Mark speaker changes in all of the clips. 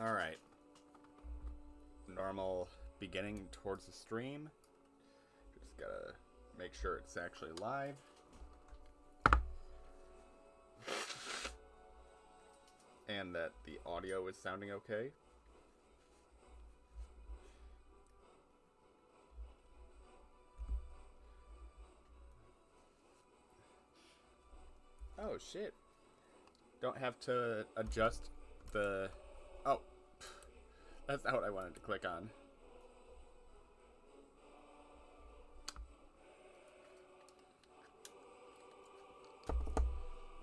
Speaker 1: Alright. Normal beginning towards the stream. Just gotta make sure it's actually live. And that the audio is sounding okay. Oh shit. Don't have to adjust the... Oh. That's not what I wanted to click on.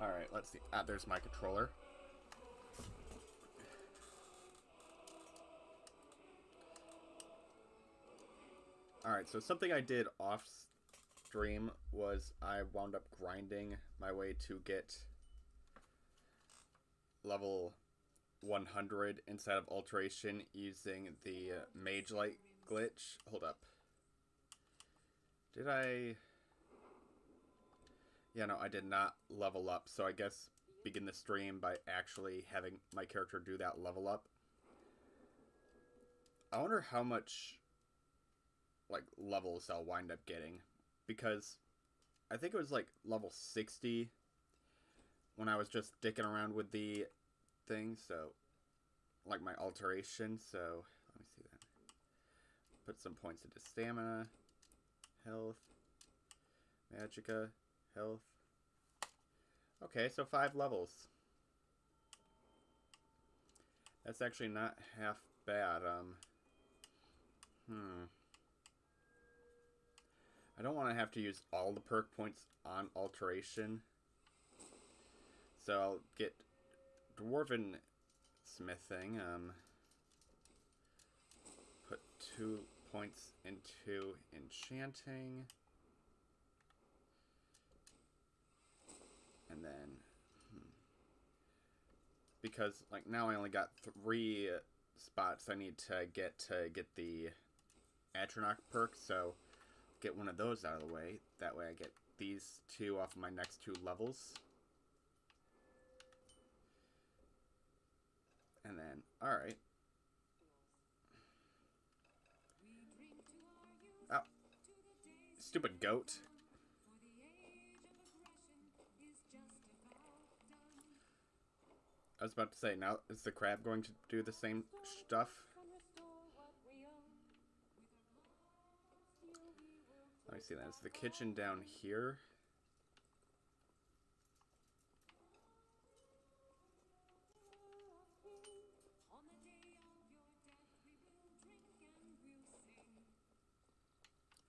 Speaker 1: Alright, let's see. Ah, there's my controller. Alright, so something I did off stream was I wound up grinding my way to get level 100 instead of alteration using the mage light glitch. Hold up. Did I... Yeah, no, I did not level up, so I guess begin the stream by actually having my character do that level up. I wonder how much like levels I'll wind up getting, because I think it was like level 60 when I was just dicking around with the thing, so like my alteration. So let me see that. Put some points into stamina, health, magicka, health. Okay, so 5 levels. That's actually not half bad. I don't want to have to use all the perk points on alteration. So I'll get dwarven smithing. Put 2 points into enchanting. And then, because like now I only got 3 spots I need to get the Atronach perk, so get one of those out of the way. That way I get these 2 off my next 2 levels. And then, alright. Oh. Stupid goat. I was about to say, now is the crab going to do the same stuff? Let me see, that's the kitchen down here.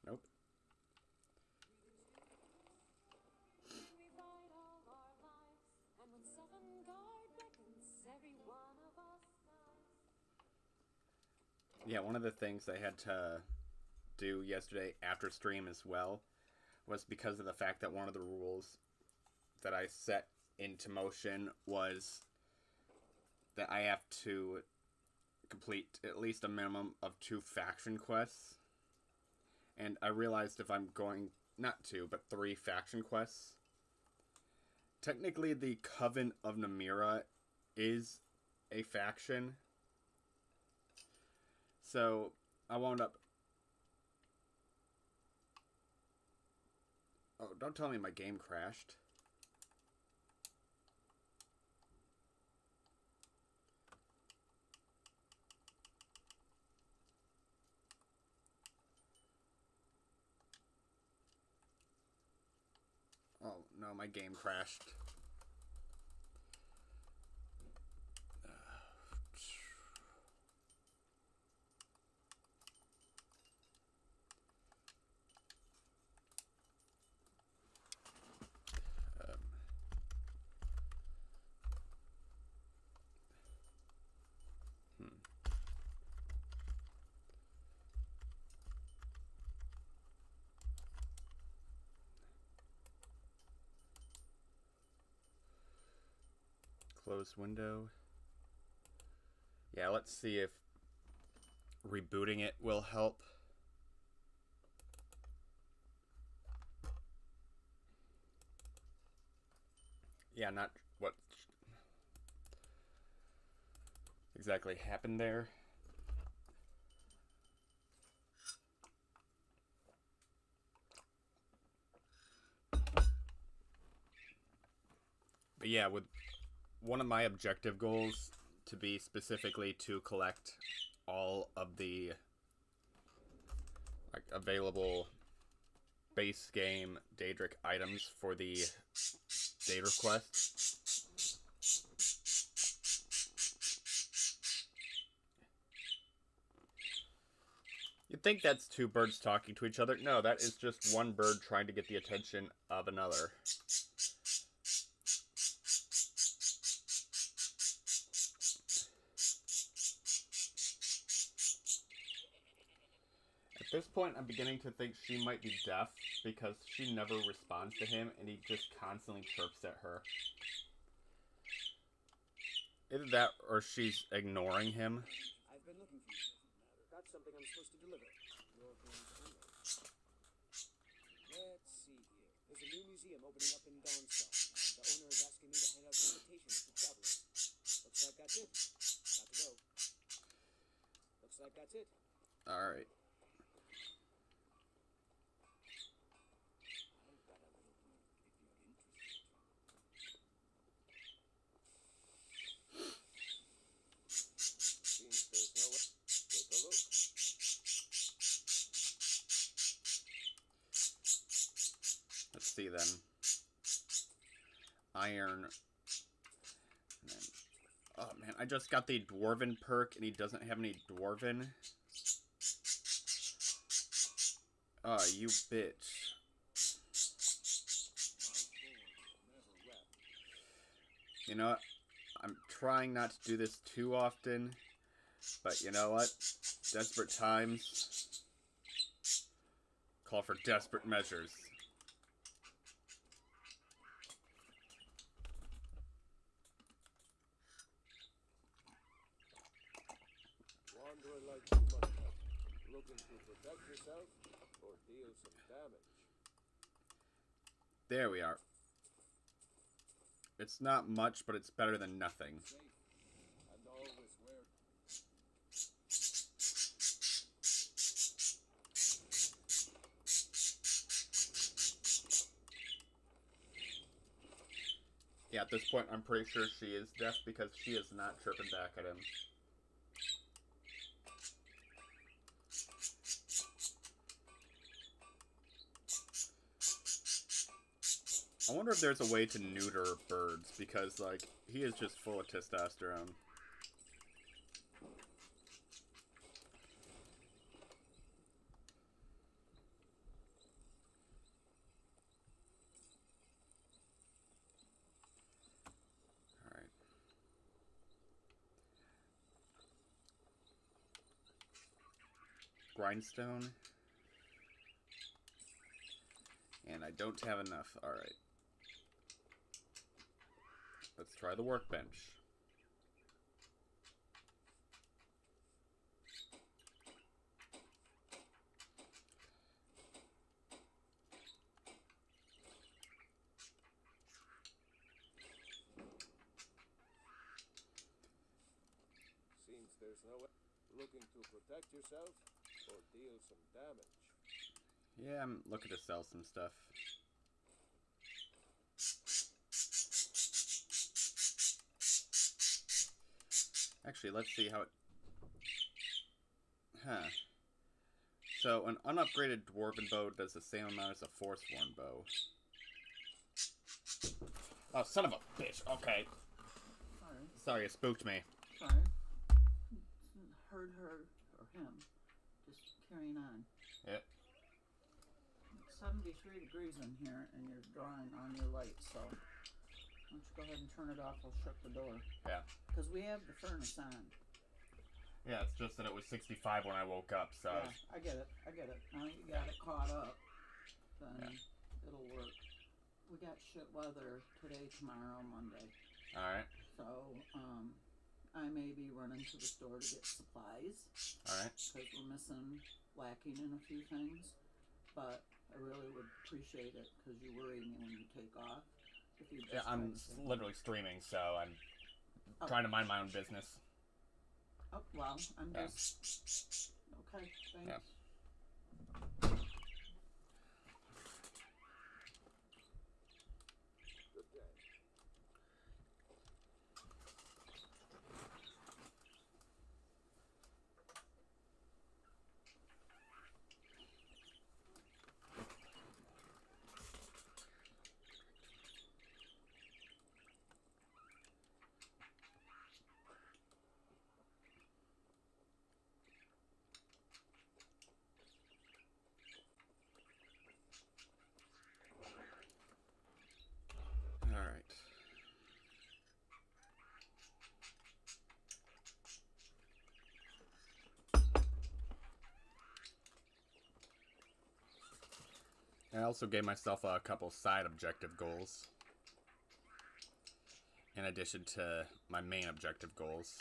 Speaker 1: Nope. Yeah, one of the things I had to do yesterday after stream as well was because of the fact that one of the rules that I set into motion was that I have to complete at least a minimum of 2 faction quests. And I realized if I'm going, not 2, but 3 faction quests, technically the Coven of Namira is a faction. So I wound up... Oh, don't tell me my game crashed. Oh, no, my game crashed. Close window. Yeah, let's see if rebooting it will help. Yeah, not what... exactly happened there. But yeah, with one of my objective goals to be specifically to collect all of the like available base game Daedric items for the Daedric quest. You'd think that's two birds talking to each other. No, that is just one bird trying to get the attention of another. At this point, I'm beginning to think she might be deaf because she never responds to him and he just constantly chirps at her. Either that or she's ignoring him.
Speaker 2: I've been looking for you. Got something I'm supposed to deliver. Let's see here. There's a new museum opening up in Dawnguard. The owner is asking me to hand out invitations to travelers. Looks like that's it. Got to go. Looks like that's it.
Speaker 1: Alright. Let's see then. Iron. And then, oh man, I just got the Dwarven perk and he doesn't have any Dwarven. Oh, you bitch. You know what? I'm trying not to do this too often, but you know what? Desperate times call for desperate measures.
Speaker 3: Wandering like too much help. Looking to protect yourself or deal some damage.
Speaker 1: There we are. It's not much, but it's better than nothing.
Speaker 3: Safe and always wear.
Speaker 1: Yeah, at this point, I'm pretty sure she is deaf because she is not chirping back at him. I wonder if there's a way to neuter birds, because, like, he is just full of testosterone. Alright. Grindstone. And I don't have enough. Alright. Let's try the workbench.
Speaker 3: Seems there's no way. Looking to protect yourself or deal some damage.
Speaker 1: Yeah, I'm looking to sell some stuff. Actually, let's see how it... Huh. So, an unupgraded Dwarven bow does the same amount as a Forsworn bow. Oh, son of a bitch. Okay. Sorry, it spooked me.
Speaker 4: Sorry. Heard her, or him, just carrying on.
Speaker 1: Yep.
Speaker 4: 73 degrees in here, and you're drawing on your light, so why don't you go ahead and turn it off, I'll shut the door.
Speaker 1: Yeah.
Speaker 4: Because we have the furnace on.
Speaker 1: Yeah, it's just that it was 65 when I woke up, so...
Speaker 4: Yeah, I get it. Now you got it caught up, then it'll work. We got shit weather today, tomorrow, Monday.
Speaker 1: Alright.
Speaker 4: So, I may be running to the store to get supplies.
Speaker 1: Alright.
Speaker 4: Because we're lacking in a few things. But I really would appreciate it because you worry me when you take off. If you just
Speaker 1: Yeah, I'm literally streaming, so I'm trying to mind my own business.
Speaker 4: Well, I'm
Speaker 1: Yeah.
Speaker 4: just okay. Thanks.
Speaker 1: Yeah.
Speaker 3: Good day.
Speaker 1: All right. I also gave myself a couple side objective goals in addition to my main objective goals.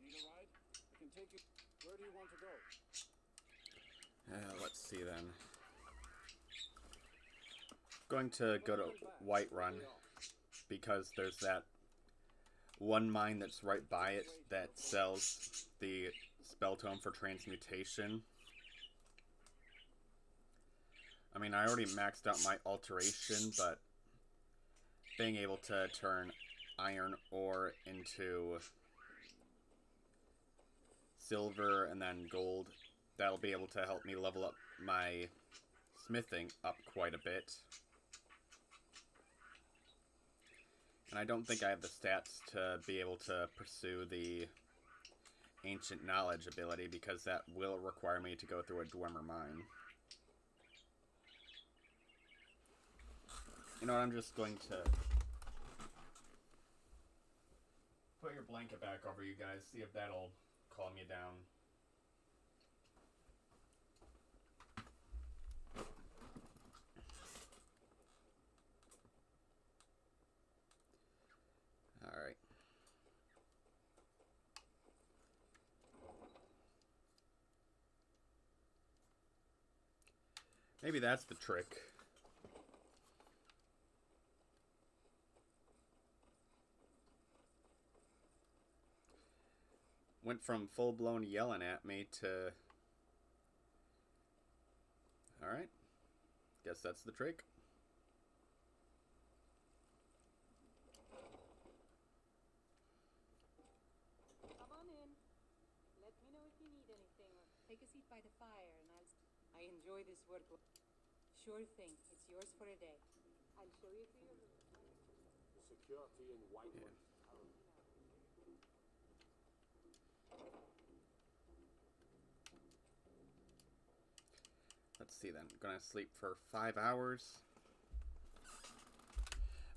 Speaker 2: Need a ride? I can take you. Where do you want to go?
Speaker 1: Let's see then. Going to go to Whiterun because there's that one mine that's right by it that sells the spell tome for transmutation. I mean, I already maxed out my alteration, but being able to turn iron ore into silver and then gold, that'll be able to help me level up my smithing up quite a bit. And I don't think I have the stats to be able to pursue the ancient knowledge ability because that will require me to go through a Dwemer mine. You know what, I'm just going to put your blanket back over you guys, see if that'll calm you down. Alright. Maybe that's the trick. Went from full-blown yelling at me to... Alright. Guess that's the trick.
Speaker 5: Come on in. Let me know if you need anything, or take a seat by the fire and I enjoy this work. Sure thing. It's yours for a day. I'll show you to your room.
Speaker 3: The security in Whiterun.
Speaker 1: Let's see then. Gonna sleep for 5 hours.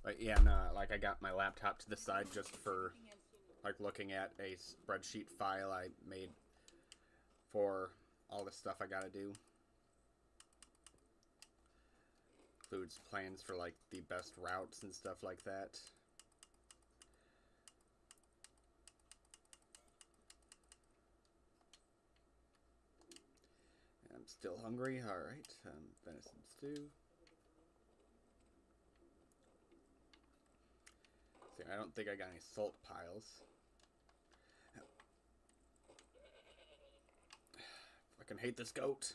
Speaker 1: But yeah, no, like I got my laptop to the side just for like looking at a spreadsheet file I made for all the stuff I gotta do. Includes plans for like the best routes and stuff like that. I'm still hungry. Alright, venison stew. See, I don't think I got any salt piles. Fucking hate this goat.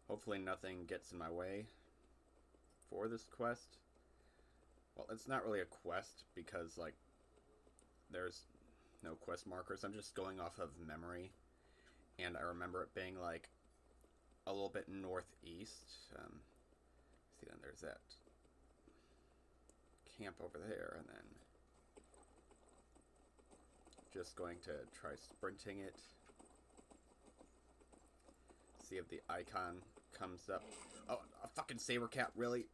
Speaker 1: Hopefully nothing gets in my way for this quest. Well, it's not really a quest because, like, there's no quest markers. I'm just going off of memory. And I remember it being, like, a little bit northeast. See, then there's that camp over there, and then just going to try sprinting it. See if the icon comes up. Oh, a fucking saber cat, really?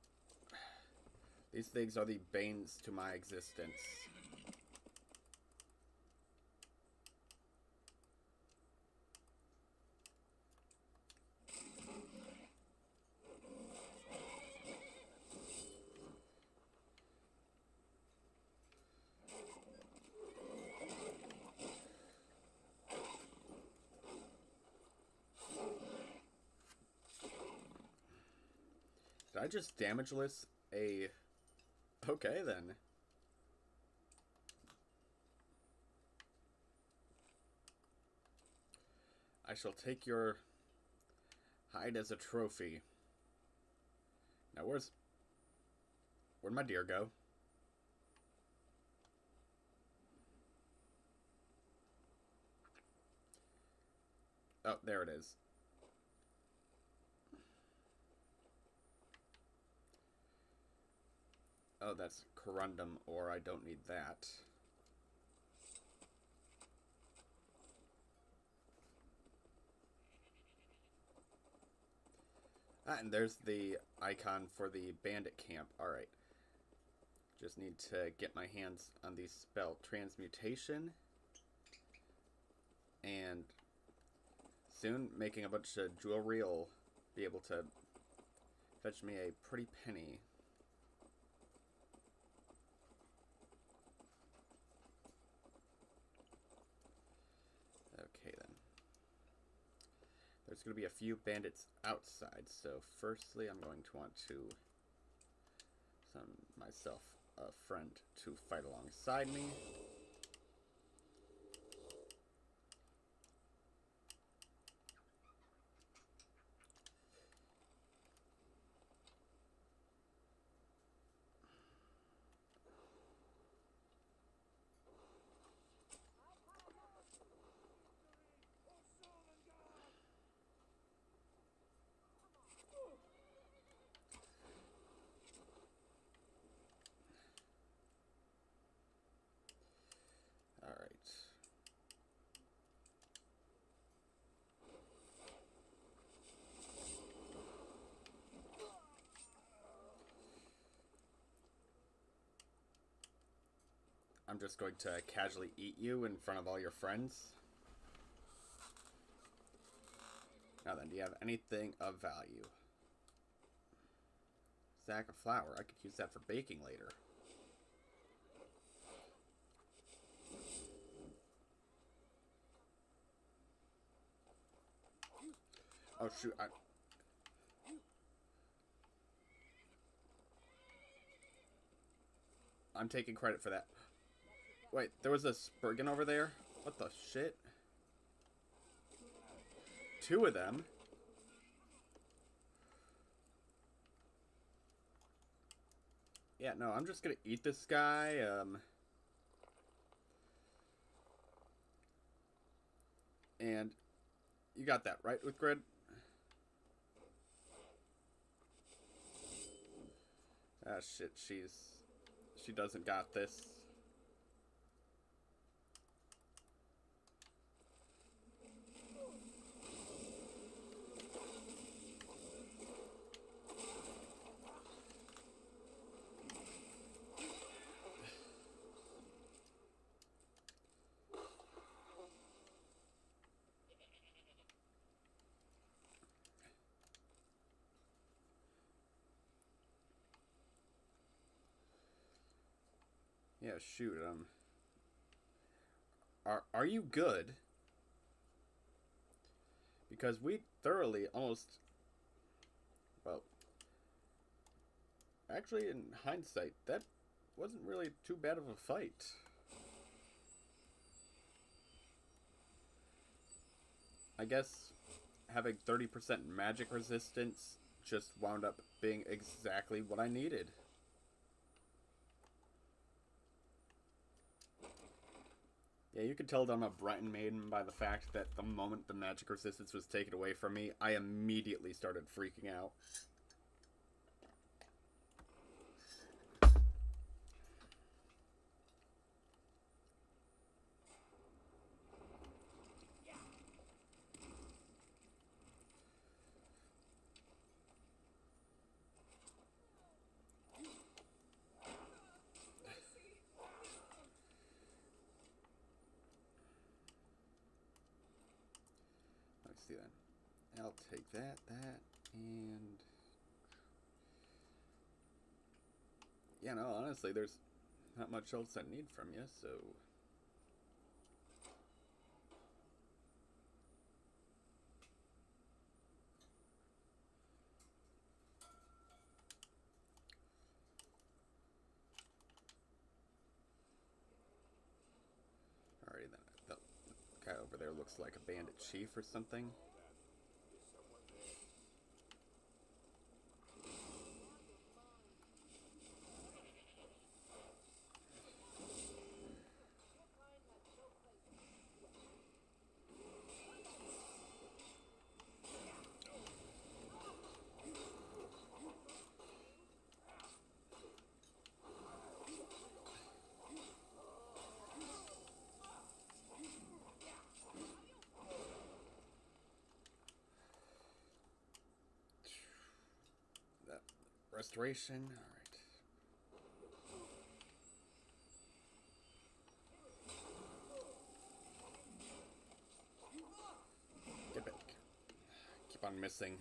Speaker 1: These things are the banes to my existence. Did I just damageless a... Okay, then. I shall take your hide as a trophy. Now, where'd my deer go? Oh, there it is. Oh, that's corundum, or I don't need that. Ah, and there's the icon for the bandit camp. Alright. Just need to get my hands on the spell Transmutation. And soon, making a bunch of jewelry will be able to fetch me a pretty penny. Okay, then. There's going to be a few bandits outside, so firstly I'm going to want to summon myself a friend to fight alongside me. I'm just going to casually eat you in front of all your friends. Now then, do you have anything of value? Sack of flour. I could use that for baking later. Oh shoot, I'm taking credit for that. Wait, there was a Spurgin over there? What the shit? Two of them? Yeah, no, I'm just gonna eat this guy, and you got that, right, with Grid? Ah, shit, she doesn't got this. Yeah, shoot, are you good? Because we thoroughly almost, well, actually in hindsight, that wasn't really too bad of a fight. I guess having 30% magic resistance just wound up being exactly what I needed. Yeah, you could tell that I'm a Breton maiden by the fact that the moment the magic resistance was taken away from me, I immediately started freaking out. Let's see then. I'll take that, and... Yeah, no, honestly, there's not much else I need from you, so... Alrighty then. The guy over there looks like a bandit chief or something. Restoration, alright. Get back. Keep on missing.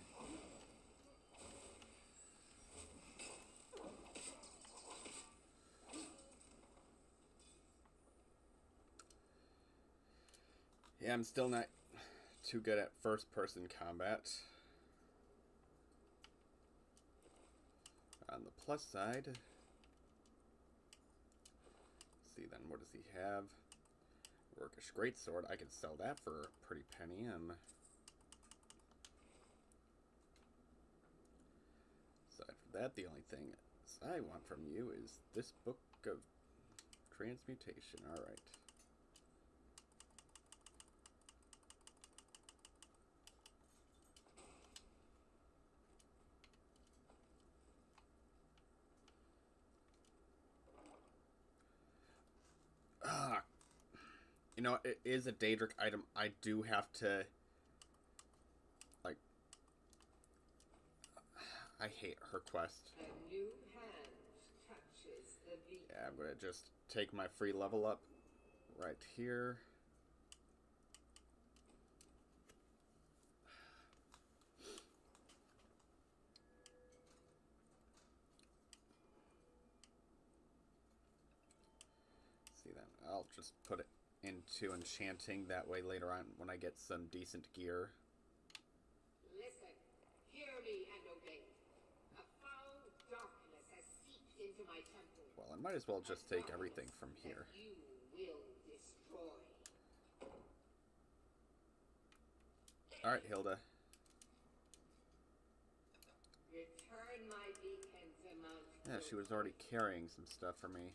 Speaker 1: Yeah, I'm still not too good at first-person combat. On the plus side, let's see then, what does he have? Workish greatsword. I could sell that for a pretty penny. Aside from that, the only thing I want from you is this book of transmutation. All right. You know, it is a Dadric item. I do have to, like, I hate her quest.
Speaker 6: A new hand touches the beat.
Speaker 1: Yeah, I'm gonna just take my free level up right here. See then, I'll just put it into enchanting, that way later on when I get some decent gear.
Speaker 6: Listen, hear me and obey. A foul darkness has seeped into my temple.
Speaker 1: Well, I might as well just take everything from here.
Speaker 6: You will destroy.
Speaker 1: Alright, Hilda.
Speaker 6: Return my beacon to Mount.
Speaker 1: Yeah, she was already carrying some stuff for me.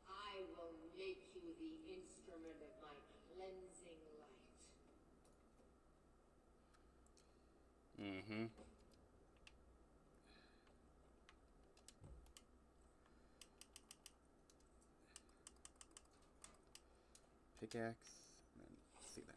Speaker 6: I will make you the instrument of my cleansing light.
Speaker 1: Mm-hmm. Pickaxe. And then, let's see then.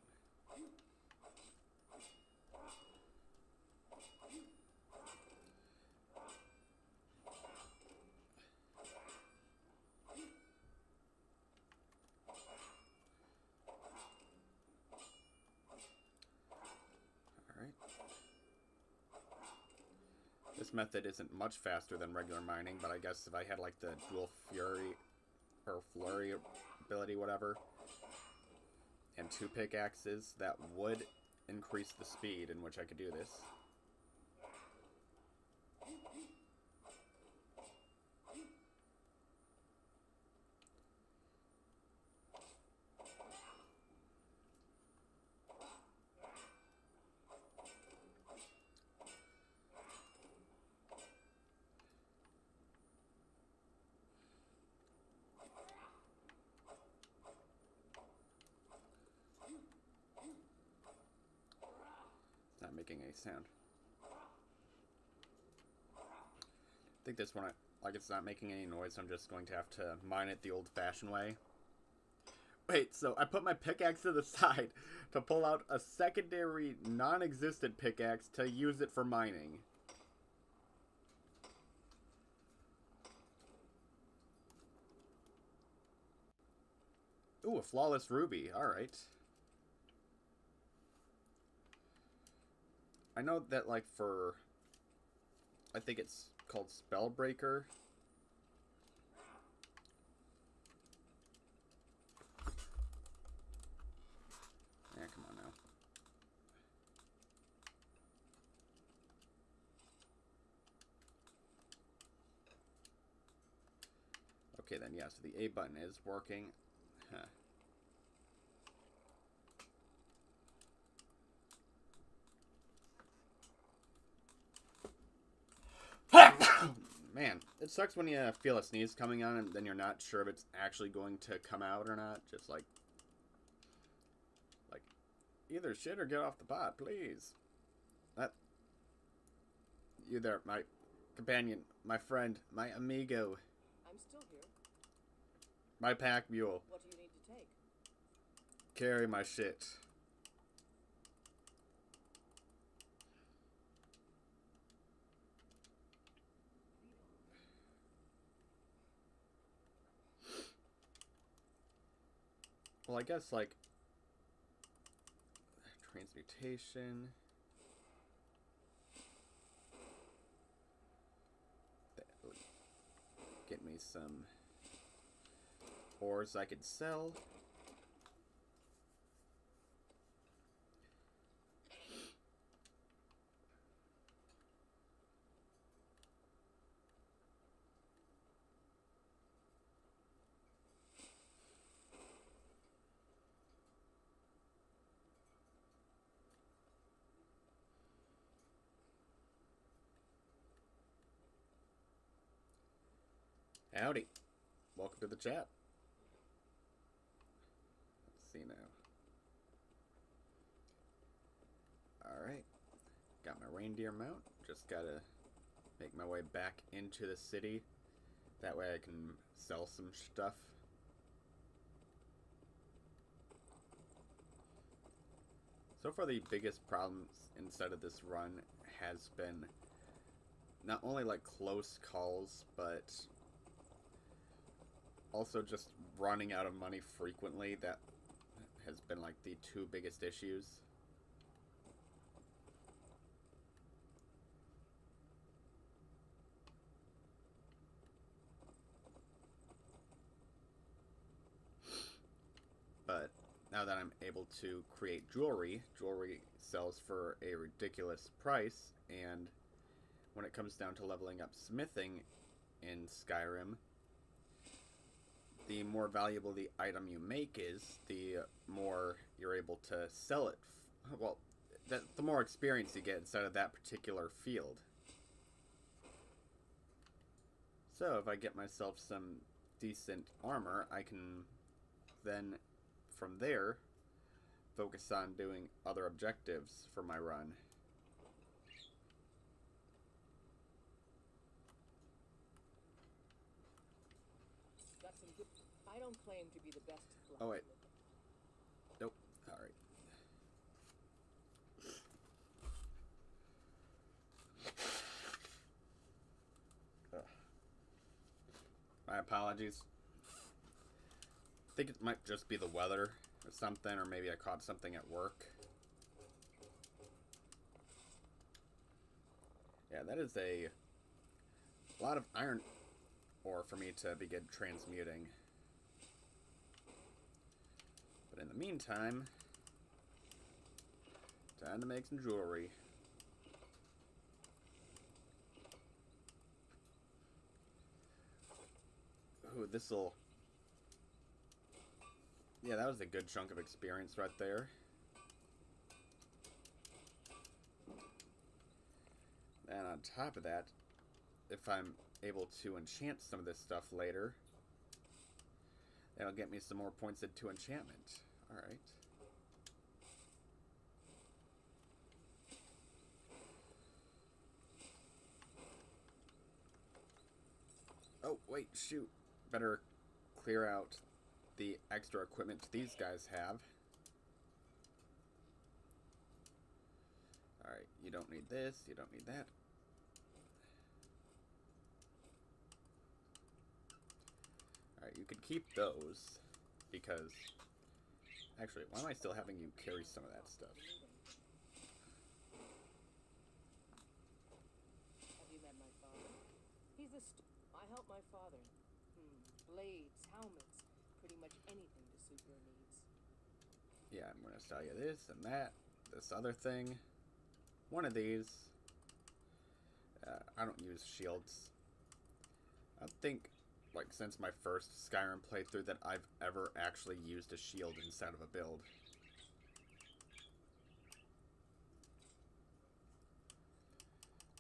Speaker 1: This method isn't much faster than regular mining, but I guess if I had like the dual fury or flurry ability, whatever, and 2 pickaxes, that would increase the speed in which I could do this. making any sound. I think this one, like, it's not making any noise, so I'm just going to have to mine it the old-fashioned way. Wait, so I put my pickaxe to the side to pull out a secondary non-existent pickaxe to use it for mining. Ooh, a flawless ruby. Alright. I know that, like, for... I think it's called Spellbreaker. Yeah, come on now. Okay, then, yeah, so the A button is working. Huh. Man, it sucks when you feel a sneeze coming on and then you're not sure if it's actually going to come out or not. Just like either shit or get off the pot, please. You there, my companion, my friend, my amigo.
Speaker 2: I'm still here.
Speaker 1: My pack mule.
Speaker 2: What do you need to take?
Speaker 1: Carry my shit. Well, I guess, like, transmutation. That would get me some ores I could sell. Howdy. Welcome to the chat. Let's see now. Alright. Got my reindeer mount. Just gotta make my way back into the city. That way I can sell some stuff. So far the biggest problems inside of this run has been not only like close calls, but also just running out of money frequently. That has been like the two biggest issues. But now that I'm able to create jewelry, jewelry sells for a ridiculous price, and when it comes down to leveling up smithing in Skyrim, the more valuable the item you make is, the more you're able to sell it. Well, the more experience you get inside of that particular field. So if I get myself some decent armor, I can then, from there, focus on doing other objectives for my run.
Speaker 2: Got some good. I don't claim to be the best.
Speaker 1: Oh wait. Nope. Alright. My apologies. I think it might just be the weather or something, or maybe I caught something at work. Yeah, that is a lot of iron ore for me to begin transmuting. But in the meantime, time to make some jewelry. Ooh, this'll... Yeah, that was a good chunk of experience right there. And on top of that, if I'm able to enchant some of this stuff later, that'll get me some more points into enchantment. Alright. Oh, wait, shoot. Better clear out the extra equipment these guys have. Alright, you don't need this, you don't need that. Alright, you could keep those, because... Actually, why am I still having you carry some of that stuff?
Speaker 5: Have you met my father? He's a I help my father. Blades, helmets, pretty much anything to suit your needs.
Speaker 1: Yeah, I'm gonna sell you this and that, this other thing. One of these. I don't use shields. I think, like, since my first Skyrim playthrough that I've ever actually used a shield inside of a build.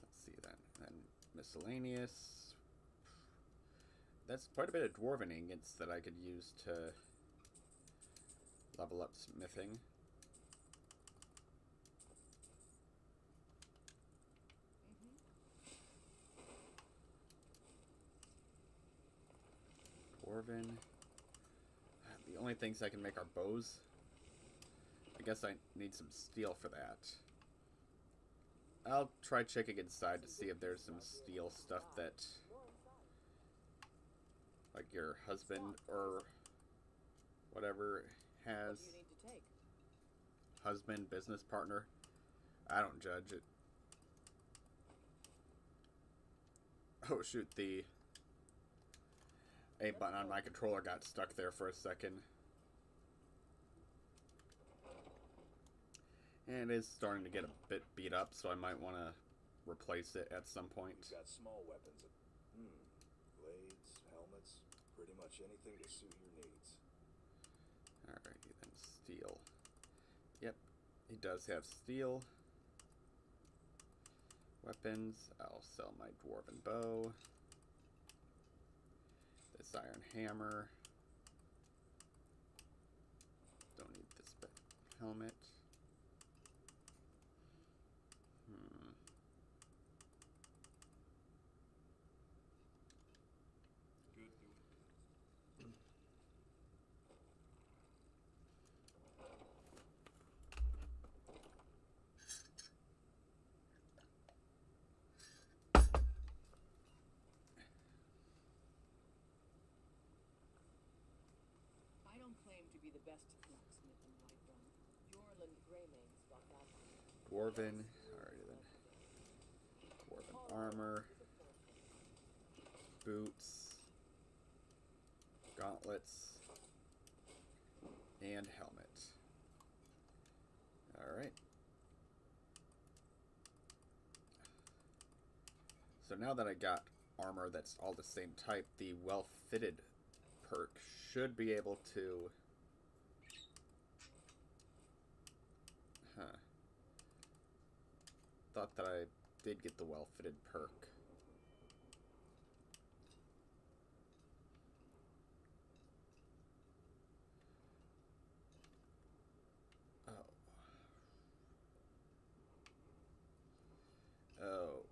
Speaker 1: Let's see then. And then miscellaneous. That's quite a bit of dwarven ingots that I could use to level up smithing. Dwarven. The only things I can make are bows. I guess I need some steel for that. I'll try checking inside to see if there's some steel stuff that, like, your husband or whatever has.
Speaker 5: What do you need to take?
Speaker 1: Husband, business partner. I don't judge it. Oh shoot, the A button on my controller got stuck there for a second. And it is starting to get a bit beat up, so I might want to replace it at some point.
Speaker 7: We've got small weapons. Blades, helmets, pretty much anything to suit your needs.
Speaker 1: Alrighty then, steel. Yep, he does have steel. Weapons, I'll sell my dwarven bow. This iron hammer. Don't need this helmet.
Speaker 5: I don't claim to be the best blacksmith in Whiterun. Jorlund Greymane got that.
Speaker 1: Dwarven. Alrighty then. Dwarven armor. Boots. Gauntlets. And helmet. Alright. So now that I got armor that's all the same type, the well-fitted perk should be able to... Thought that I did get the well-fitted perk. Oh. Oh.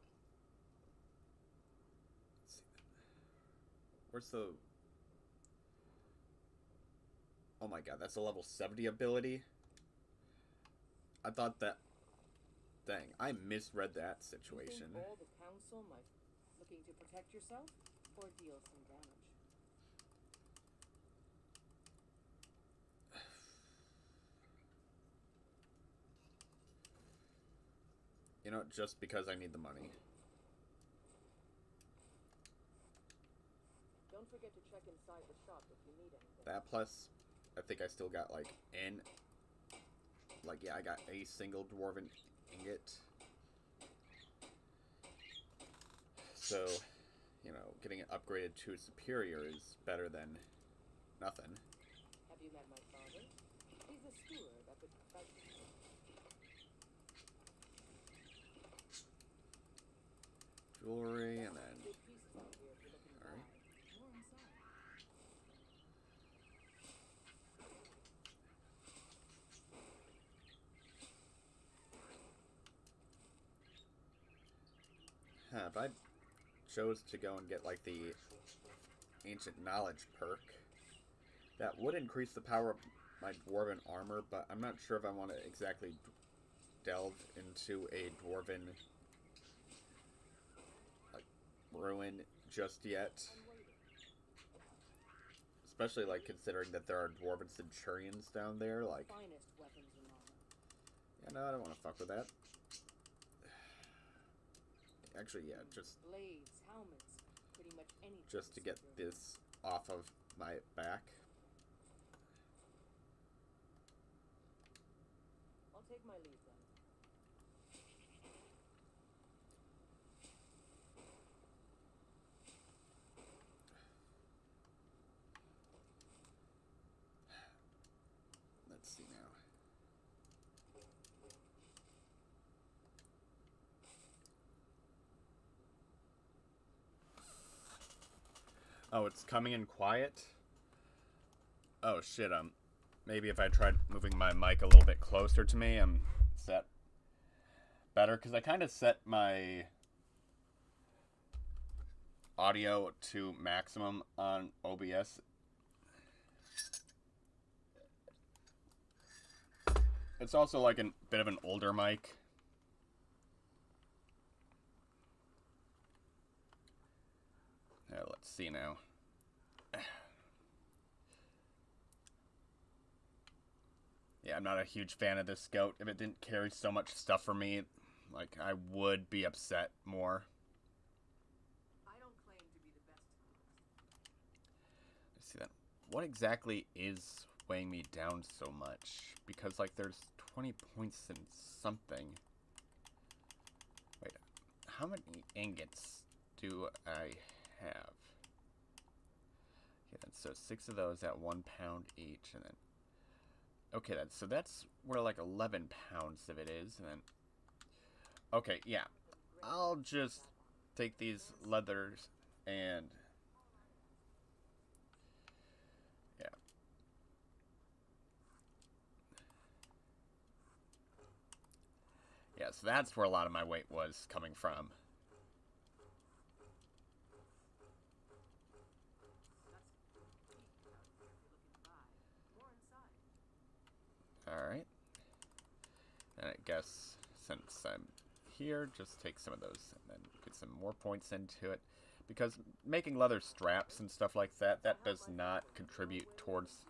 Speaker 1: Let's see. Where's the... Oh my god, that's a level 70 ability? I thought that... Dang, I misread that situation.
Speaker 5: You think all the council might looking to protect yourself or deal some damage?
Speaker 1: You know, just because I need the money.
Speaker 5: Don't forget to check inside the shop if you need anything.
Speaker 1: That plus, I think I still got like yeah, I got a single dwarven ingot. So, you know, getting it upgraded to superior is better than nothing.
Speaker 5: Have you met my father? He's a steward up at
Speaker 1: Jewelry, and then...
Speaker 5: Good pieces out here if you're looking to
Speaker 1: Alright.
Speaker 5: buy. More inside.
Speaker 1: Huh, but I chose to go and get like the Ancient Knowledge perk. That would increase the power of my Dwarven armor, but I'm not sure if I want to exactly delve into a Dwarven like ruin just yet. Especially like considering that there are Dwarven Centurions down there, like yeah, no, I don't want to fuck with that. Actually, yeah, just
Speaker 5: blades, helmets, pretty much anything.
Speaker 1: Just to get this off of my back.
Speaker 5: I'll take my leave then.
Speaker 1: Let's see now. Oh, it's coming in quiet? Oh shit, maybe if I tried moving my mic a little bit closer to me, is that better? Because I kind of set my audio to maximum on OBS. It's also like a bit of an older mic. Let's see now. Yeah, I'm not a huge fan of this scout. If it didn't carry so much stuff for me, like, I would be upset more.
Speaker 5: I don't claim to be the best.
Speaker 1: Let's see that. What exactly is weighing me down so much? Because, like, there's 20 points in something. Wait, how many ingots do I have? Okay, then, so 6 of those at 1 pound each, and then okay, so that's where like 11 pounds of it is, and then okay, yeah, I'll just take these leathers and yeah, so that's where a lot of my weight was coming from. Alright. And I guess since I'm here, just take some of those and then get some more points into it. Because making leather straps and stuff like that, that does not contribute towards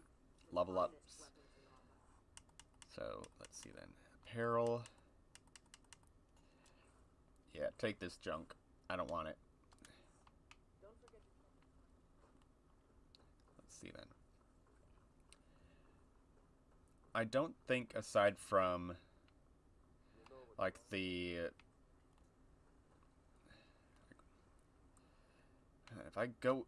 Speaker 1: level ups. So, let's see then. Apparel. Yeah, take this junk. I don't want it. Let's see then. I don't think, aside from like the if I go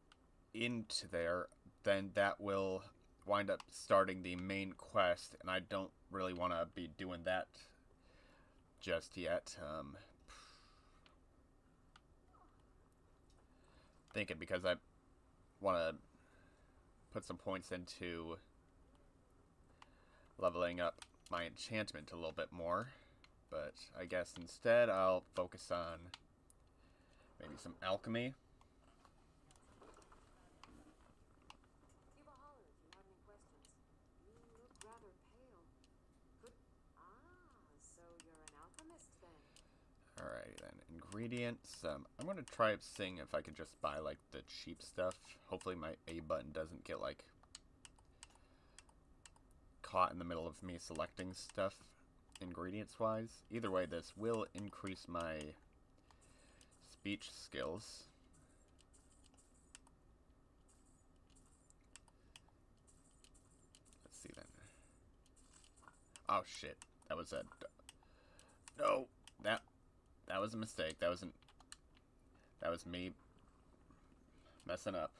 Speaker 1: into there, then that will wind up starting the main quest, and I don't really want to be doing that just yet. Thinking because I want to put some points into leveling up my enchantment a little bit more, but I guess instead I'll focus on maybe some alchemy.
Speaker 5: Give a holler if you have any questions. You look rather pale. So you're an alchemist then?
Speaker 1: Alrighty then, ingredients. I'm gonna try seeing if I could just buy like the cheap stuff. Hopefully my A button doesn't get like caught in the middle of me selecting stuff ingredients wise. Either way, this will increase my speech skills. Let's see then. Oh shit, that was a no, that was a mistake. That was me messing up.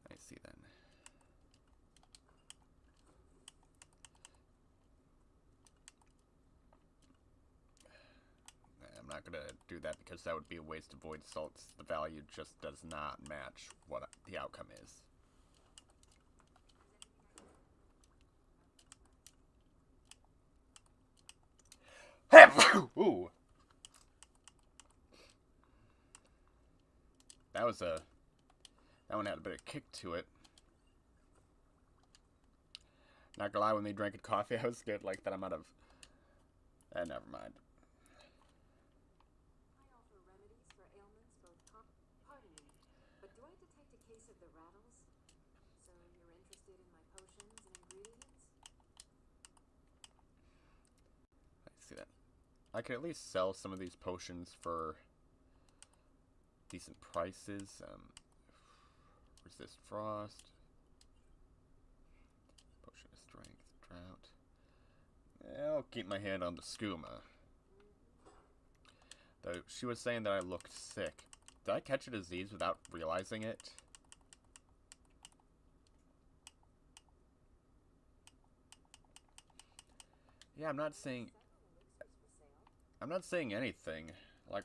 Speaker 1: I see then. I'm not gonna do that because that would be a waste of void salts. The value just does not match what the outcome is. Ooh. That one had a bit of kick to it. Not gonna lie, when they drank coffee, I was scared like that I'm out of... never mind.
Speaker 8: I offer remedies for ailments both pardon me, but do I detect a case of the rattles? So you're interested in my potions and ingredients?
Speaker 1: I see that. I could at least sell some of these potions for decent prices. Resist frost. Potion of strength, drought. I'll keep my hand on the skooma. Though she was saying that I looked sick. Did I catch a disease without realizing it? Yeah, I'm not saying anything. Like,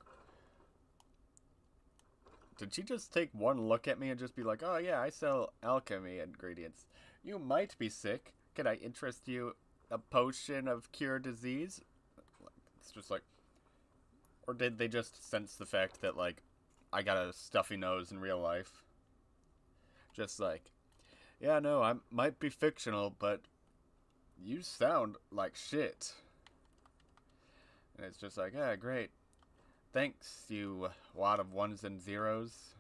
Speaker 1: did she just take one look at me and just be like, "Oh yeah, I sell alchemy ingredients. You might be sick. Can I interest you a potion of cure disease?" It's just like, or did they just sense the fact that, like, I got a stuffy nose in real life? Just like, yeah, no, I might be fictional, but you sound like shit. And it's just like, yeah, great. Thanks, you wad of ones and zeros.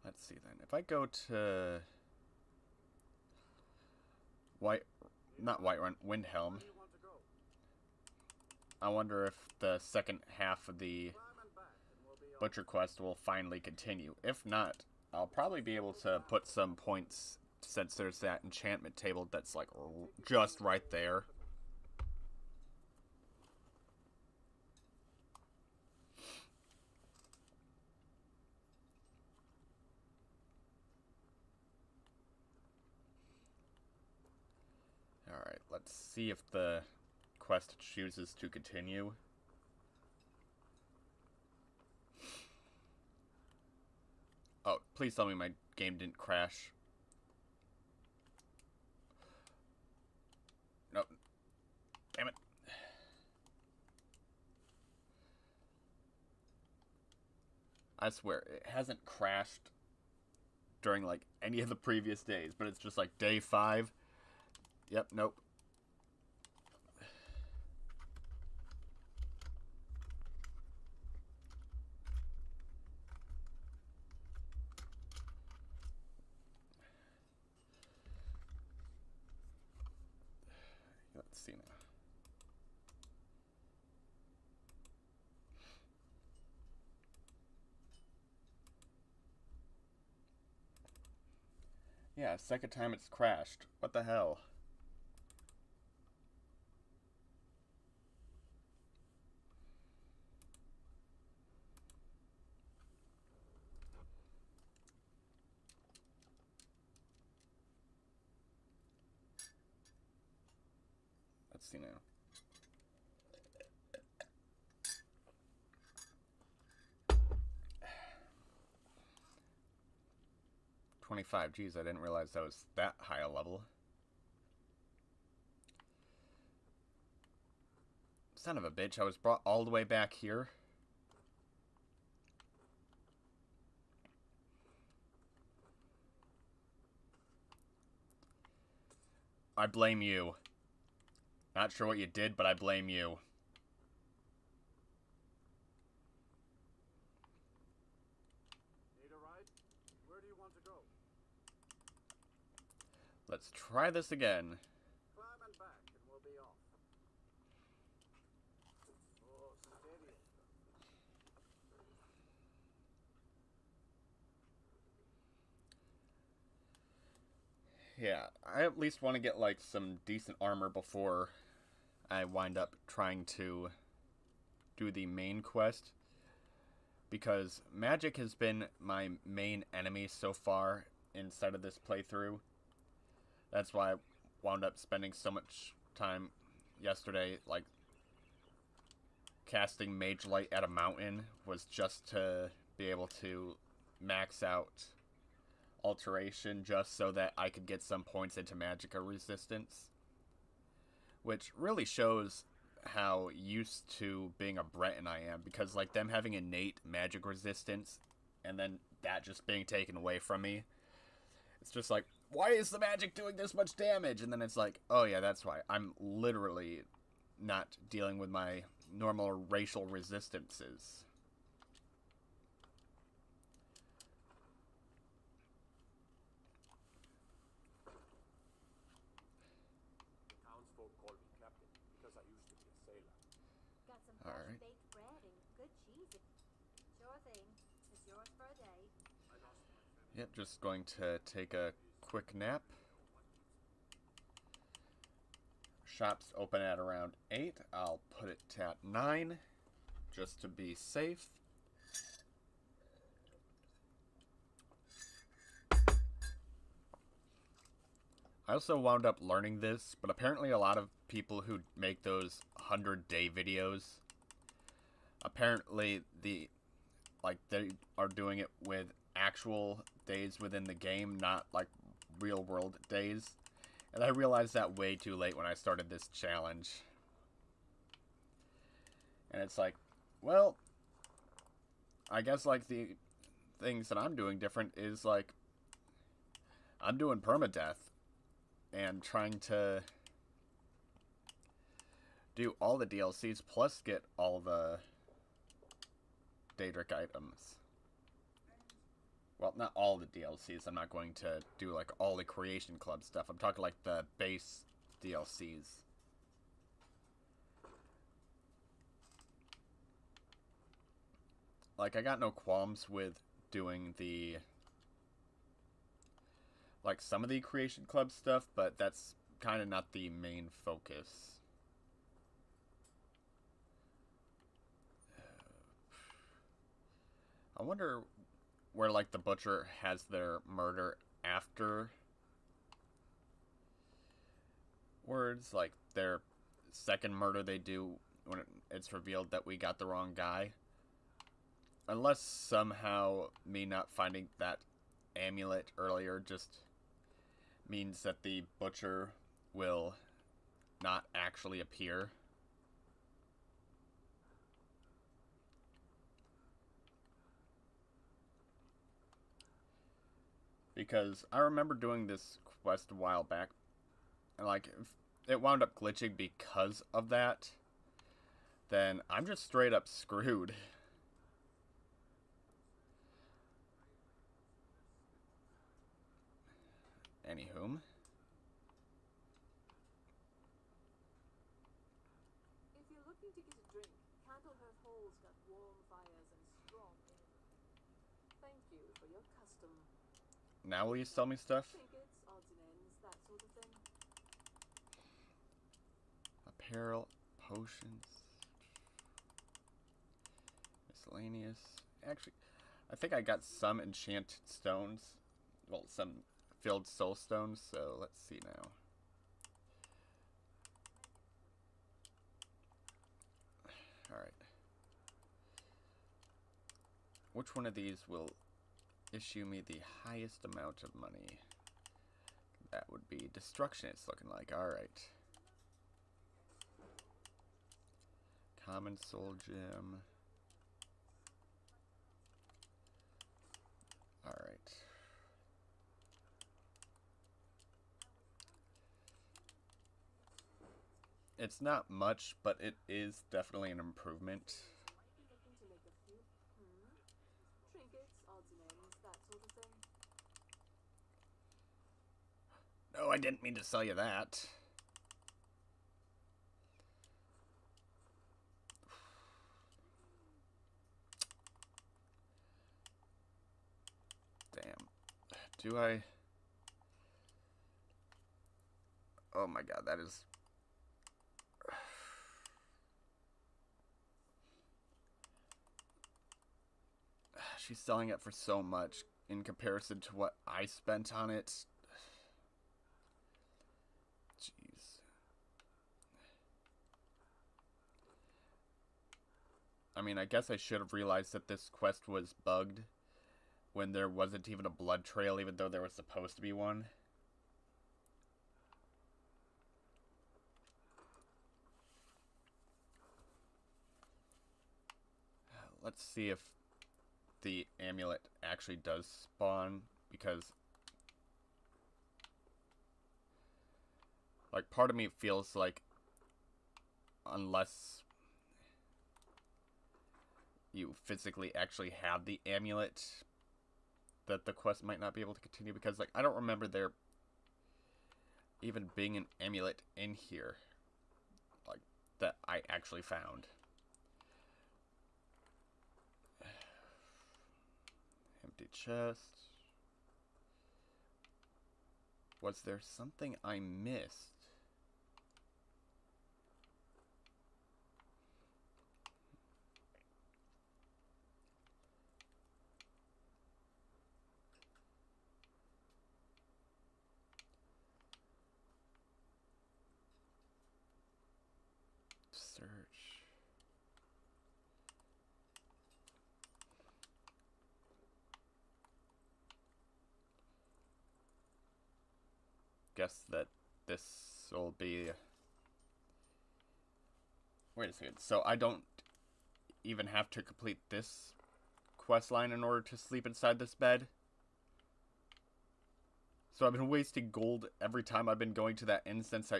Speaker 1: Let's see then. If I go to Windhelm, I wonder if the second half of the Butcher quest will finally continue. If not, I'll probably be able to put some points, since there's that enchantment table that's like just right there. Alright, let's see if the quest chooses to continue. Oh, please tell me my game didn't crash. Nope. Damn it. I swear, it hasn't crashed during, like, any of the previous days, but it's just, like, day 5. Yep, nope. Let's see now. Yeah, second time it's crashed. What the hell? Let's see now. $25. Geez, I didn't realize that was that high a level. Son of a bitch, I was brought all the way back here. I blame you. Not sure what you did, but I blame you.
Speaker 3: Need a ride? Where do you want to go?
Speaker 1: Let's try this again.
Speaker 3: Climb and back, and we'll be off. Oh, steady.
Speaker 1: Yeah, I at least want to get, like, some decent armor before I wind up trying to do the main quest. Because magic has been my main enemy so far inside of this playthrough. That's why I wound up spending so much time yesterday, like, casting Mage Light at a mountain was just to be able to max out Alteration just so that I could get some points into Magicka resistance. Which really shows how used to being a Breton I am, because like them having innate magic resistance and then that just being taken away from me, it's just like, why is the magic doing this much damage? And then it's like, oh yeah, that's why. I'm literally not dealing with my normal racial resistances.
Speaker 3: The townsfolk call me captain because I used to be a sailor.
Speaker 8: Got some
Speaker 1: All
Speaker 8: fresh
Speaker 1: right.
Speaker 8: baked bread and good cheese. Sure thing. It's yours for a day.
Speaker 3: I lost my family.
Speaker 1: Yep, just going to take a quick nap. Shops open at around 8. I'll put it at 9 just to be safe. I also wound up learning this, but apparently a lot of people who make those 100-day videos, apparently they are doing it with actual days within the game, not like real world days. And I realized that way too late when I started this challenge. And it's like, well, I guess like the things that I'm doing different is like, I'm doing permadeath and trying to do all the DLCs plus get all the Dadric items. Well, not all the DLCs. I'm not going to do like all the Creation Club stuff. I'm talking like the base DLCs. Like, I got no qualms with doing the like some of the Creation Club stuff, but that's kind of not the main focus. I wonder where like the butcher has their murder after words, like their second murder they do when it's revealed that we got the wrong guy. Unless somehow me not finding that amulet earlier just means that the butcher will not actually appear. Because I remember doing this quest a while back, and like, if it wound up glitching because of that, then I'm just straight up screwed. Anywho.
Speaker 8: If you're looking to get a drink, Candlehearth Hall's got warm fires and strong ale. Thank you for your custom.
Speaker 1: Now will you sell me stuff?
Speaker 8: Trinkets, odds and ends, that sort of thing.
Speaker 1: Apparel, potions, miscellaneous. Actually, I think I got some enchanted stones. Well, some filled soul stones, so let's see now. Alright. Which one of these will issue me the highest amount of money? That would be destruction, it's looking like. Alright. Common soul gem. Alright. It's not much, but it is definitely an improvement.
Speaker 8: Looking to make a few. Trinkets, odds and ends, that sort of thing.
Speaker 1: No, I didn't mean to sell you that. Damn. Do I... Oh my god, that is... She's selling it for so much in comparison to what I spent on it. Jeez. I mean, I guess I should have realized that this quest was bugged when there wasn't even a blood trail, even though there was supposed to be one. let's see if the amulet actually does spawn, because like part of me feels like unless you physically actually have the amulet, that the quest might not be able to continue, because like I don't remember there even being an amulet in here like that I actually found. Empty chest. Was there something I missed? Search. Guess that this will be... Wait a second. So I don't even have to complete this quest line in order to sleep inside this bed? So I've been wasting gold every time I've been going to that instance.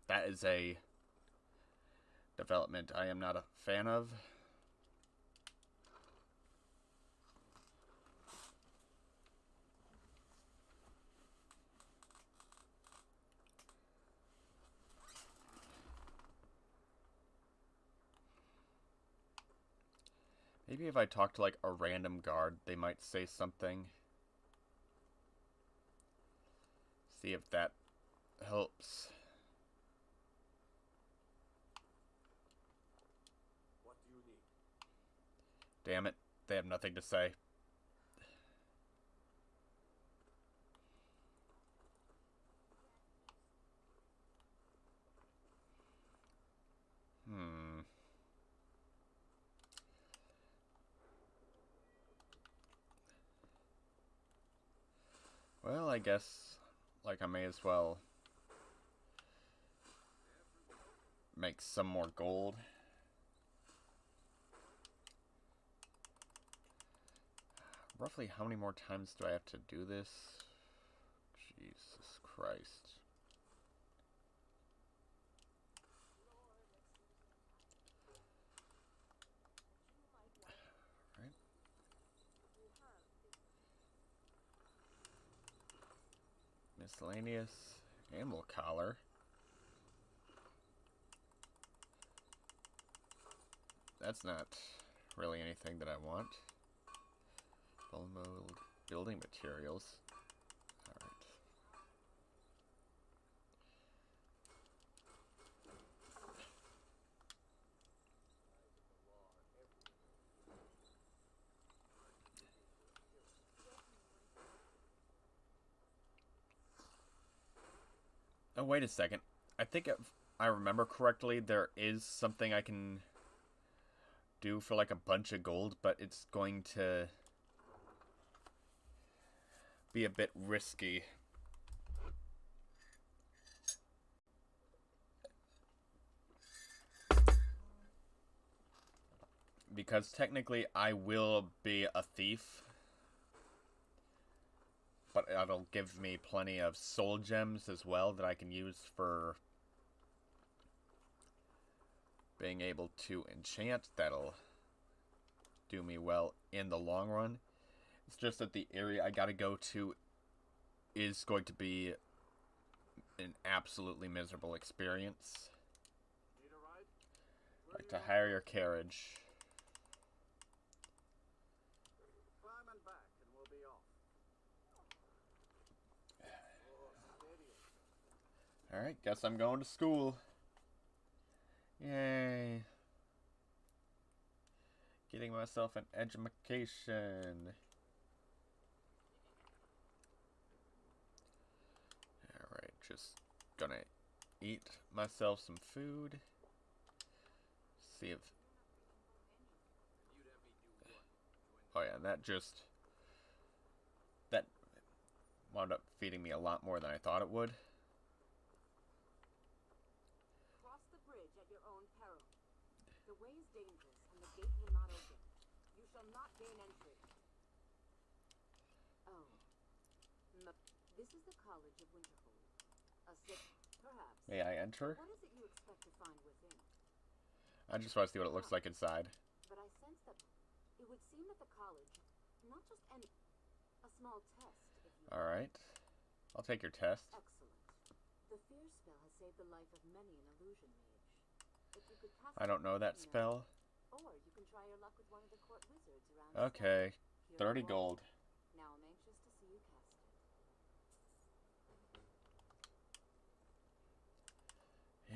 Speaker 1: That is a development I am not a fan of. Maybe if I talk to like a random guard, they might say something. See if that helps.
Speaker 3: What do you need?
Speaker 1: Damn it, they have nothing to say. Well, I guess, like, I may as well make some more gold. Roughly how many more times do I have to do this? Jesus Christ. Right. Miscellaneous animal collar. That's not really anything that I want. Full mold building materials. Alright. Oh, wait a second. I think if I remember correctly, there is something I can do for like a bunch of gold, but it's going to be a bit risky. Because technically I will be a thief, but it'll give me plenty of soul gems as well that I can use for being able to enchant. That'll do me well in the long run. It's just that the area I gotta go to is going to be an absolutely miserable experience.
Speaker 3: Need a ride?
Speaker 1: I'd like to hire your carriage.
Speaker 3: Climb and back and we'll be off. Oh, steady.
Speaker 1: Alright, guess I'm going to school. Yay. Getting myself an education. Alright, just gonna eat myself some food. See if... Oh yeah, that wound up feeding me a lot more than I thought it would.
Speaker 8: Cross the bridge at your own peril. The way is dangerous, and the shall not gain entry. Oh. This is the College of Winterhold. A sick, perhaps.
Speaker 1: May I enter?
Speaker 8: What is it you expect to find within?
Speaker 1: I just want to see what it looks like inside.
Speaker 8: But I sense that it would seem that the college, not just any, a small test, if you will.
Speaker 1: Alright. I'll take your test.
Speaker 8: Excellent. The fear spell has saved the life of many an illusion mage. If you could cast
Speaker 1: I don't know that
Speaker 8: it,
Speaker 1: spell.
Speaker 8: or you can try your luck with one of the court wizards around.
Speaker 1: Okay.
Speaker 8: Here
Speaker 1: 30
Speaker 8: you are.
Speaker 1: gold.
Speaker 8: Now I'm anxious to see you cast it.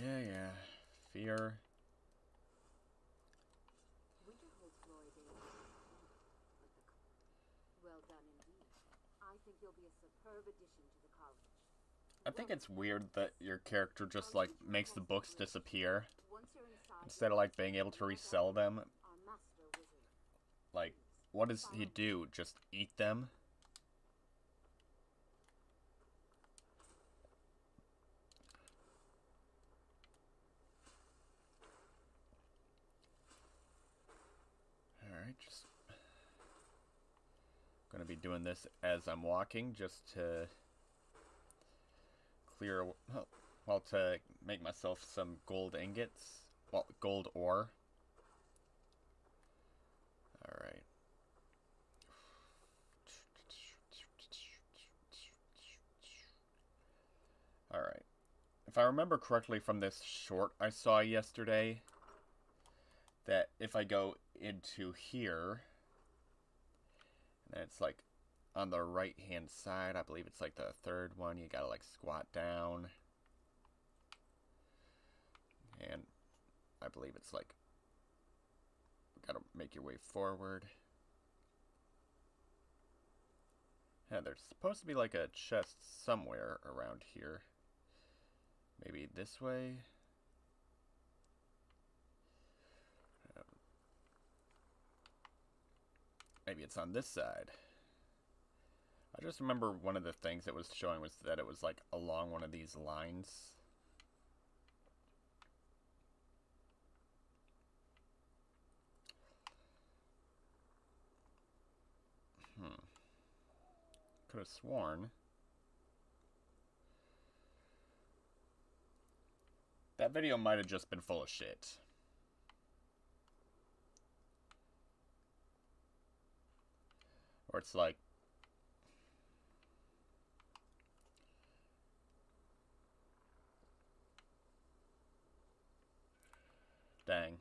Speaker 1: Yeah. Fear.
Speaker 8: Winterhold's glory days are well done indeed. I think you'll be a superb addition to the college.
Speaker 1: I think it's weird that your character just, like, makes the books disappear.
Speaker 8: Once you're inside,
Speaker 1: Instead of, like, being able to resell them.
Speaker 8: our master wizard.
Speaker 1: Like, what does he do? Just eat them? Alright, just gonna be doing this as I'm walking just to clear, well, to make myself some gold ingots, well, gold ore. Alright. Alright. If I remember correctly from this short I saw yesterday, that if I go into here, and it's like on the right hand side, I believe it's like the third one, you gotta like squat down, and I believe it's like, gotta make your way forward. Yeah, there's supposed to be like a chest somewhere around here. Maybe this way? Maybe it's on this side. I just remember one of the things it was showing was that it was like along one of these lines. Could have sworn that video might have just been full of shit. Or it's like, dang,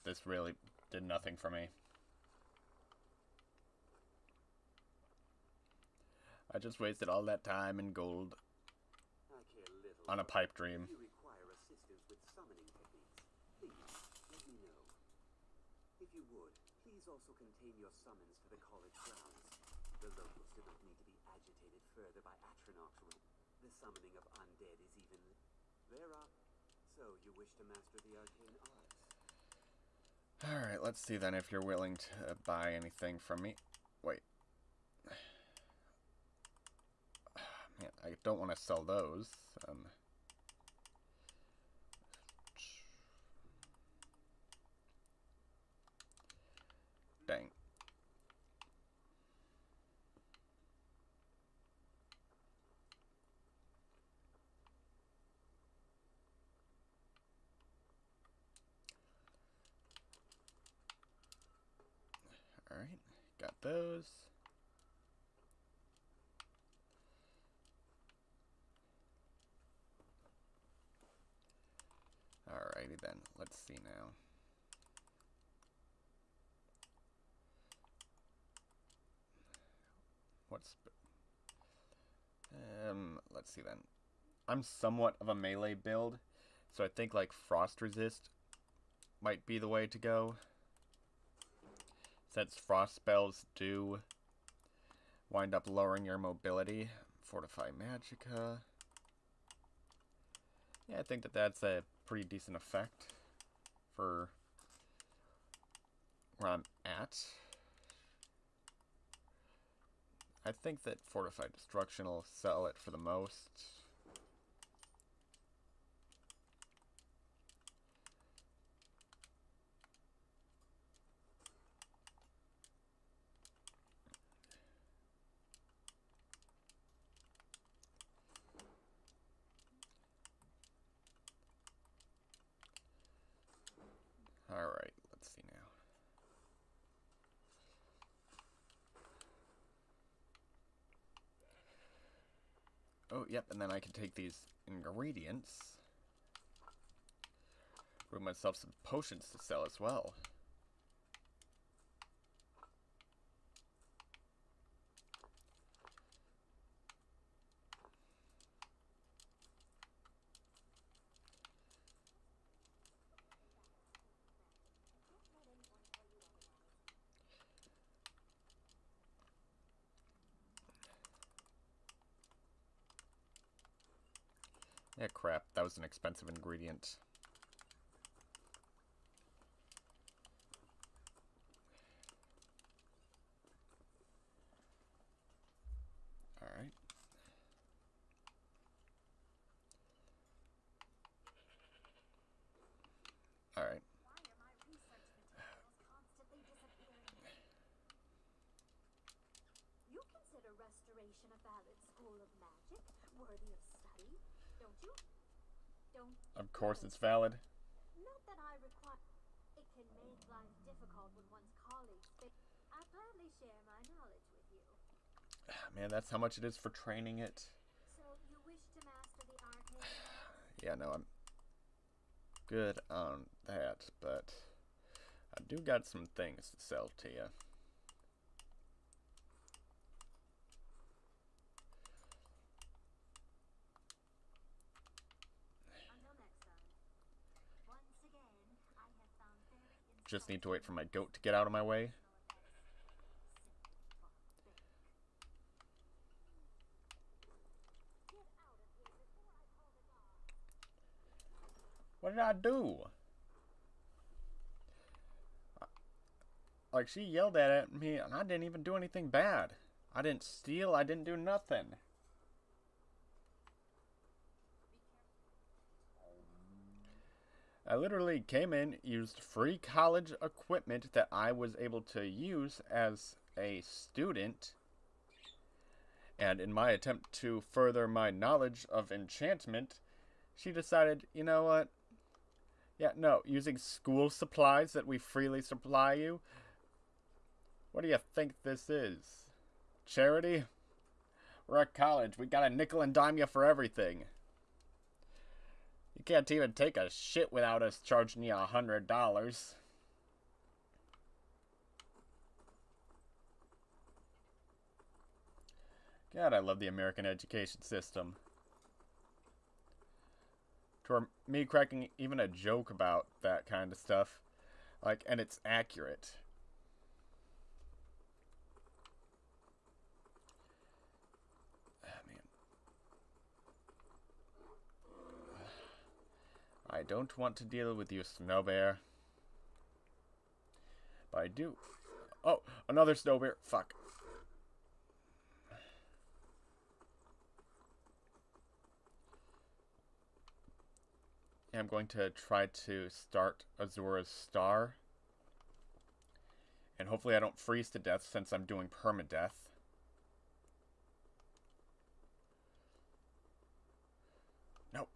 Speaker 1: this really did nothing for me. I just wasted all that time and gold
Speaker 9: I care little
Speaker 1: on a pipe dream.
Speaker 9: If you require assistance with summoning techniques, please let me know. If you would, please also contain your summons to the college grounds. The locals do not need to be agitated further by Atronach's rule. The summoning of undead is even rarer. So you wish to master the arcane arts?
Speaker 1: Alright, let's see then if you're willing to buy anything from me. Wait. Man, I don't want to sell those. Dang. Alright, got those. Alrighty then, let's see now. Let's see then. I'm somewhat of a melee build, so I think like frost resist might be the way to go. Since frost spells do wind up lowering your mobility. Fortify Magicka. Yeah, I think that that's a pretty decent effect for where I'm at. I think that Fortified Destruction will sell it for the most. Oh, yep, and then I can take these ingredients. Brew myself some potions to sell as well. Yeah, crap. That was an expensive ingredient. Alright. Alright.
Speaker 8: You consider restoration a valid school of magic, worthy of study, don't you? Don't.
Speaker 1: Of course it's valid.
Speaker 8: Not that I require. It can make life difficult with one's colleagues. I gladly share my knowledge with you.
Speaker 1: Man, that's how much it is for training it.
Speaker 8: So you wish to master the arcane?
Speaker 1: Yeah, no, I'm good on that, but I do got some things to sell to you.
Speaker 8: Until next time. Once again, I have found very
Speaker 1: Just need to wait for my goat to get out of my way. What did I do? Like, she yelled at me, and I didn't even do anything bad. I didn't steal, I didn't do nothing. I literally came in, used free college equipment that I was able to use as a student, and in my attempt to further my knowledge of enchantment, she decided, you know what? Yeah, no, using school supplies that we freely supply you? What do you think this is? Charity? We're at college. We gotta nickel and dime you for everything. You can't even take a shit without us charging you $100. God, I love the American education system. To me cracking even a joke about that kind of stuff. Like, and it's accurate. I don't want to deal with you, Snow Bear. But I do. Oh, another Snow Bear. Fuck. I'm going to try to start Azura's Star. And hopefully I don't freeze to death since I'm doing permadeath. Nope.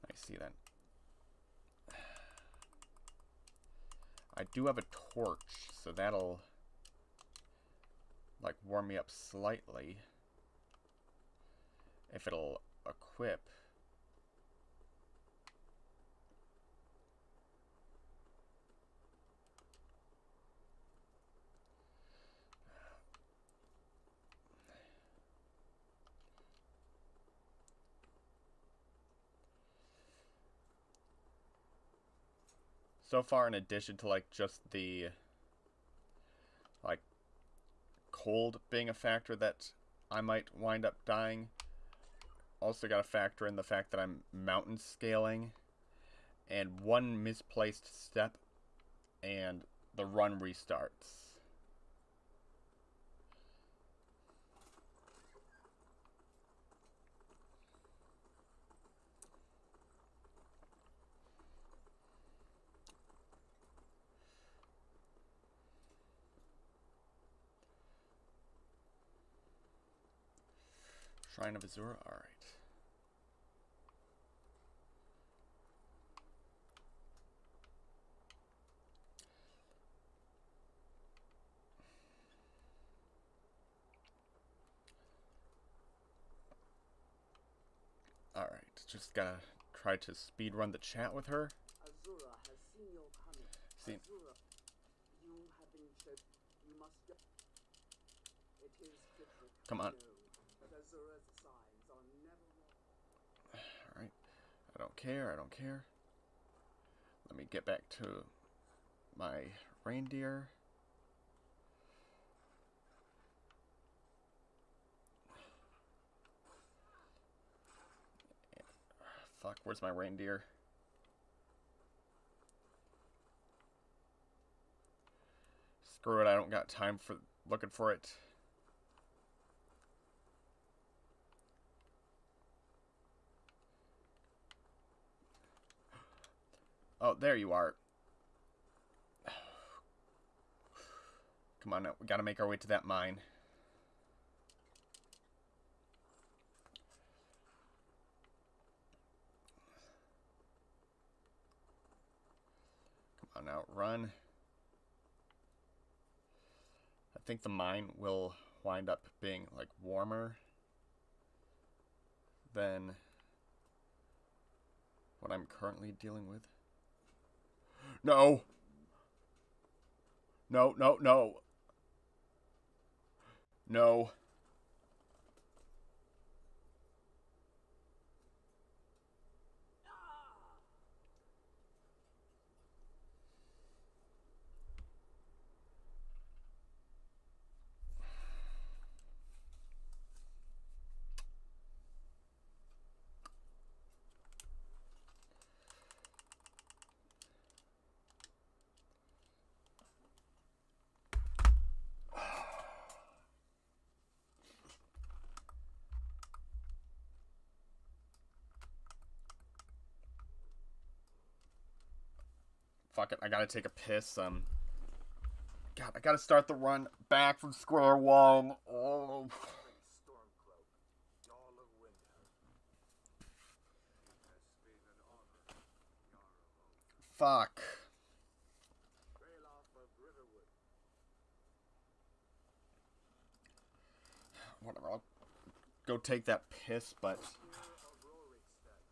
Speaker 1: I see then. I do have a torch, so that'll like warm me up slightly. If it'll equip. So far, in addition to like just the like cold being a factor that I might wind up dying, also got to factor in the fact that I'm mountain scaling, and one misplaced step, and the run restarts. Shrine of Azura, alright. just gotta try to speed run the chat with her.
Speaker 9: Azura has seen your coming.
Speaker 1: See.
Speaker 9: Azura, you have been chosen. You must go. It is Dadric.
Speaker 1: Come on.
Speaker 9: I know, but Azura's signs are never wrong.
Speaker 1: Alright. I don't care, I don't care. Let me get back to my reindeer. Fuck, where's my reindeer? Screw it, I don't got time for looking for it. Oh, there you are. Come on, now. We gotta make our way to that mine. Come on now, run. I think the mine will wind up being, like, warmer than what I'm currently dealing with. No! No, no, no. No. Fuck it, I gotta take a piss. God, I gotta start the run back from square one. Oh.
Speaker 3: Stormcloak, Jarl of Windhelm. It has been an honor, Jarl of
Speaker 1: Fuck.
Speaker 3: Greylock of Riverwood.
Speaker 1: Whatever, I'll go take that piss, but...
Speaker 3: Spear of Rorikstead.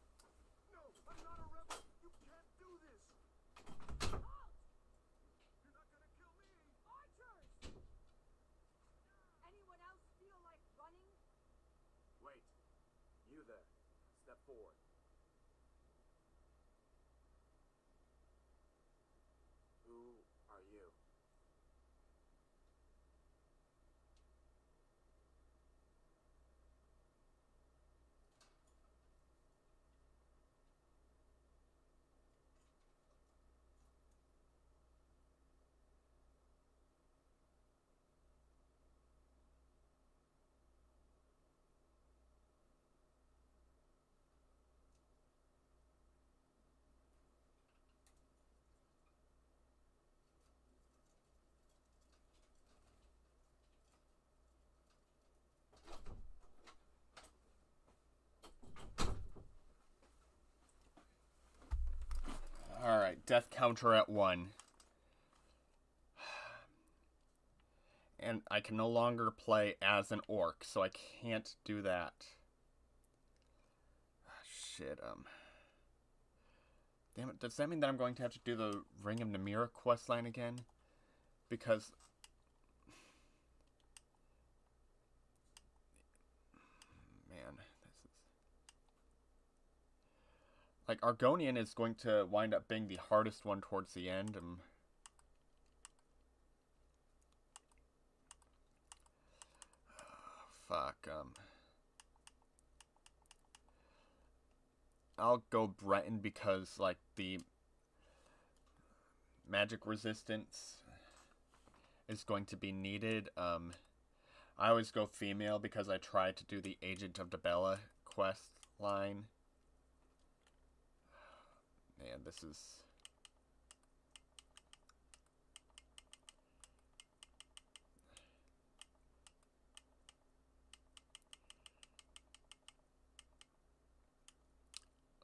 Speaker 3: No, I'm not a rebel. You can't do this. You're not gonna kill me.
Speaker 8: Archers! Anyone else feel like running?
Speaker 9: Wait. You there. Step forward. Who are you?
Speaker 1: Alright, death counter at 1. And I can no longer play as an orc, so I can't do that. Shit, Damn it, does that mean that I'm going to have to do the Ring of Namira questline again? Because... Man, this is... Like, Argonian is going to wind up being the hardest one towards the end. Fuck, I'll go Breton because, like, the magic resistance is going to be needed. I always go female because I try to do the Agent of Debella quest line. Man, this is...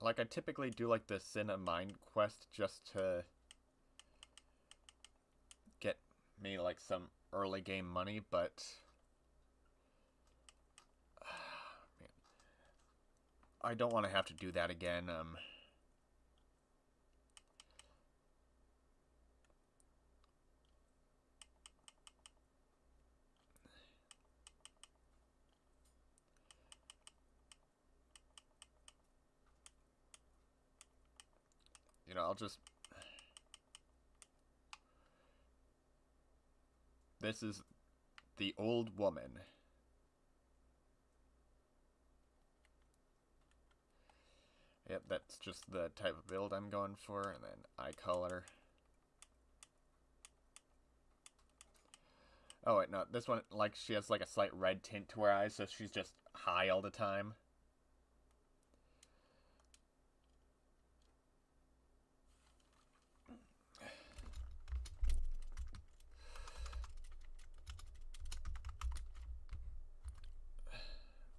Speaker 1: Like, I typically do, like, the Sin of Mind quest just to get me, like, some early game money, but... Man. I don't want to have to do that again. You know, I'll just... This is the old woman. Yep, that's just the type of build I'm going for, and then eye color. Oh wait, no, this one, like, she has like a slight red tint to her eyes, so she's just high all the time.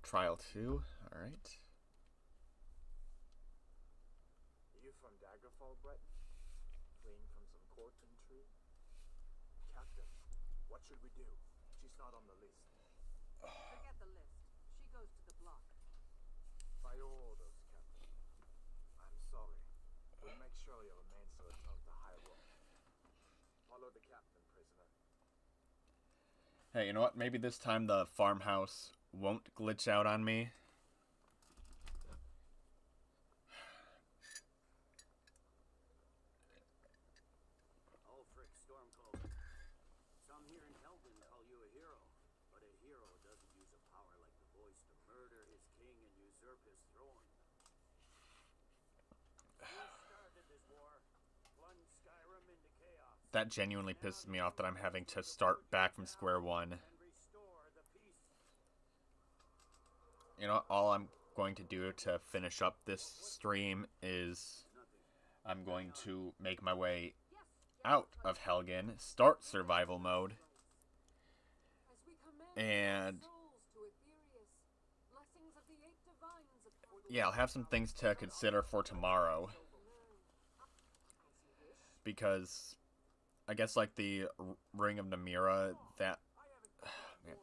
Speaker 1: Trial 2, alright.
Speaker 7: You from Daggerfall, Breton? Fleeing from some court intrigue? Captain, what should we do? She's not on the list.
Speaker 8: Forget the list. She goes to the block.
Speaker 7: By your orders, Captain. I'm sorry. We'll make sure your remains are returned to High Rock. Follow the captain, prisoner.
Speaker 1: Hey, you know what? Maybe this time the farmhouse won't glitch out on me.
Speaker 9: Ulfric Stormcloak. Some here in Helgen call you a hero, but a hero doesn't use a power like the voice to murder his king and usurp his throne. You started this war, plunged Skyrim into chaos.
Speaker 1: That genuinely pisses me off that I'm having to start back from square one. You know, all I'm going to do to finish up this stream is I'm going to make my way out of Helgen, start survival mode, and yeah, I'll have some things to consider for tomorrow, because I guess like the Ring of Namira, that... man.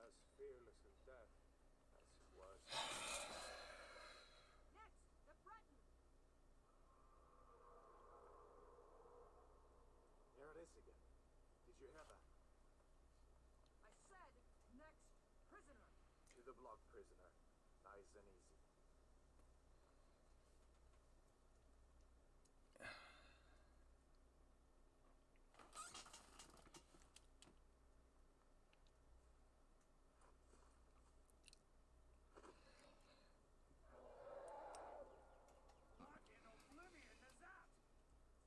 Speaker 3: As fearless in death as he was.
Speaker 8: Next, the Breton.
Speaker 7: Here it is again. Did you hear that?
Speaker 8: I said next prisoner.
Speaker 7: To the block, prisoner. Nice and easy.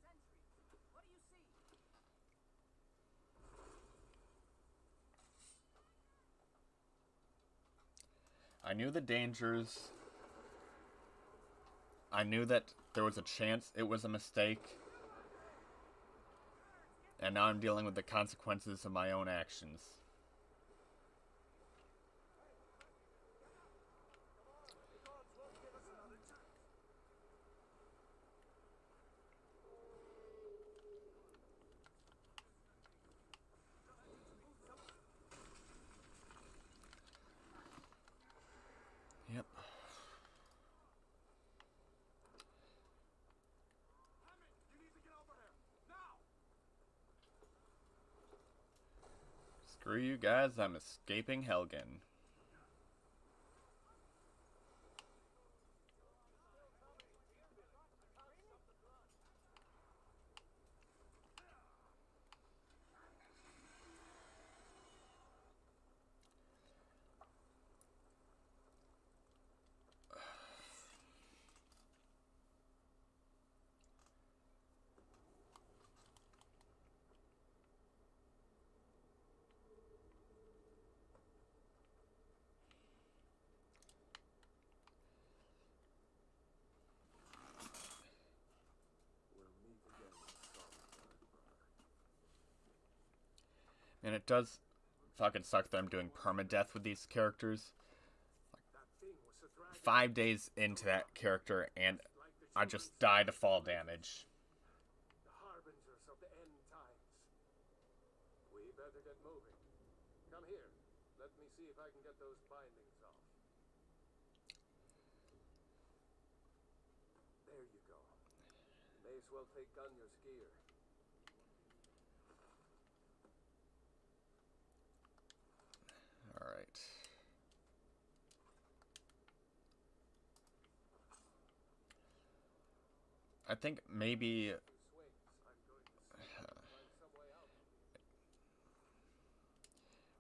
Speaker 8: Sentry, what do you see?
Speaker 1: I knew the dangers. I knew that there was a chance it was a mistake. And now I'm dealing with the consequences of my own actions. Yep. Screw you guys, I'm escaping Helgen. And it does fucking suck that I'm doing permadeath with these characters. 5 days into that character, and I just die to fall damage.
Speaker 3: The harbingers of the end times. We better get moving. Come here. Let me see if I can get those bindings off. There you go. You may as well take Gunyor's gear.
Speaker 1: Alright. I think maybe...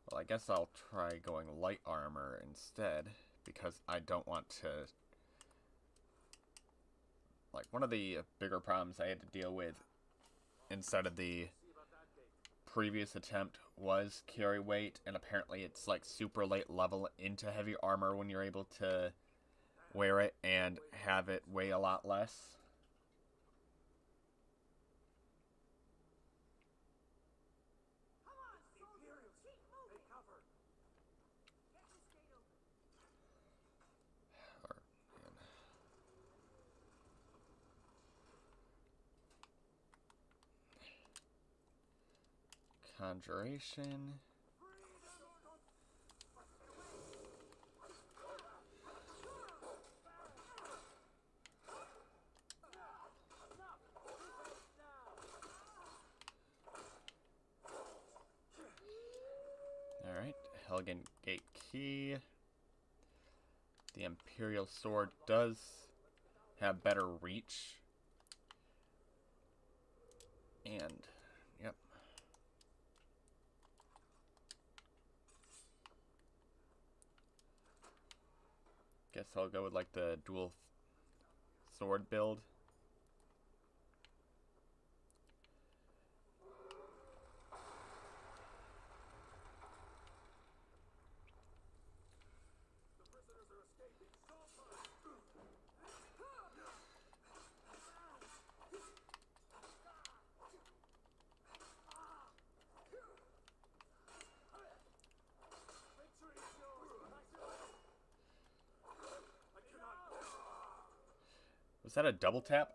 Speaker 1: Well, I guess I'll try going light armor instead, because I don't want to... Like, one of the bigger problems I had to deal with inside of the previous attempt was carry weight, and apparently it's like super late level into heavy armor when you're able to wear it and have it weigh a lot less. Conjuration. Alright, Helgen Gate Key. The Imperial Sword does have better reach. And, yep. Guess I'll go with like the dual sword build. Was that a double tap?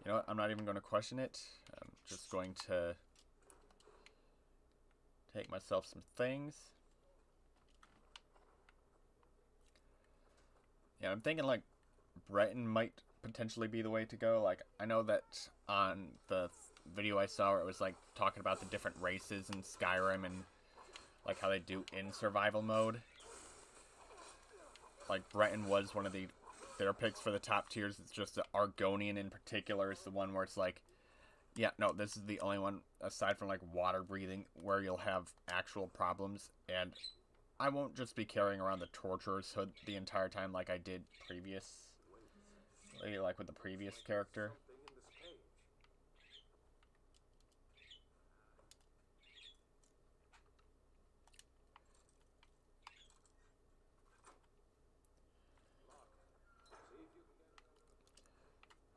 Speaker 1: You know what? I'm not even going to question it. I'm just going to take myself some things. Yeah, I'm thinking like Breton might potentially be the way to go. Like, I know that on the video I saw where it was like talking about the different races in Skyrim and like how they do in survival mode. Like, Breton was one of their picks for the top tiers. It's just the Argonian in particular is the one where it's like, yeah, no, this is the only one aside from like water breathing where you'll have actual problems. And I won't just be carrying around the Torturer's Hood the entire time like I did previously, like with the previous character.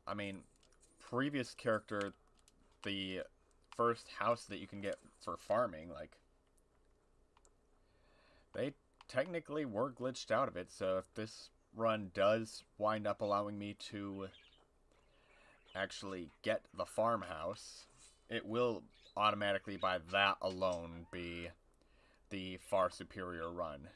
Speaker 1: I mean, previous character, the first house that you can get for farming, like, they technically were glitched out of it, so if this run does wind up allowing me to actually get the farmhouse, it will automatically, by that alone, be the far superior run.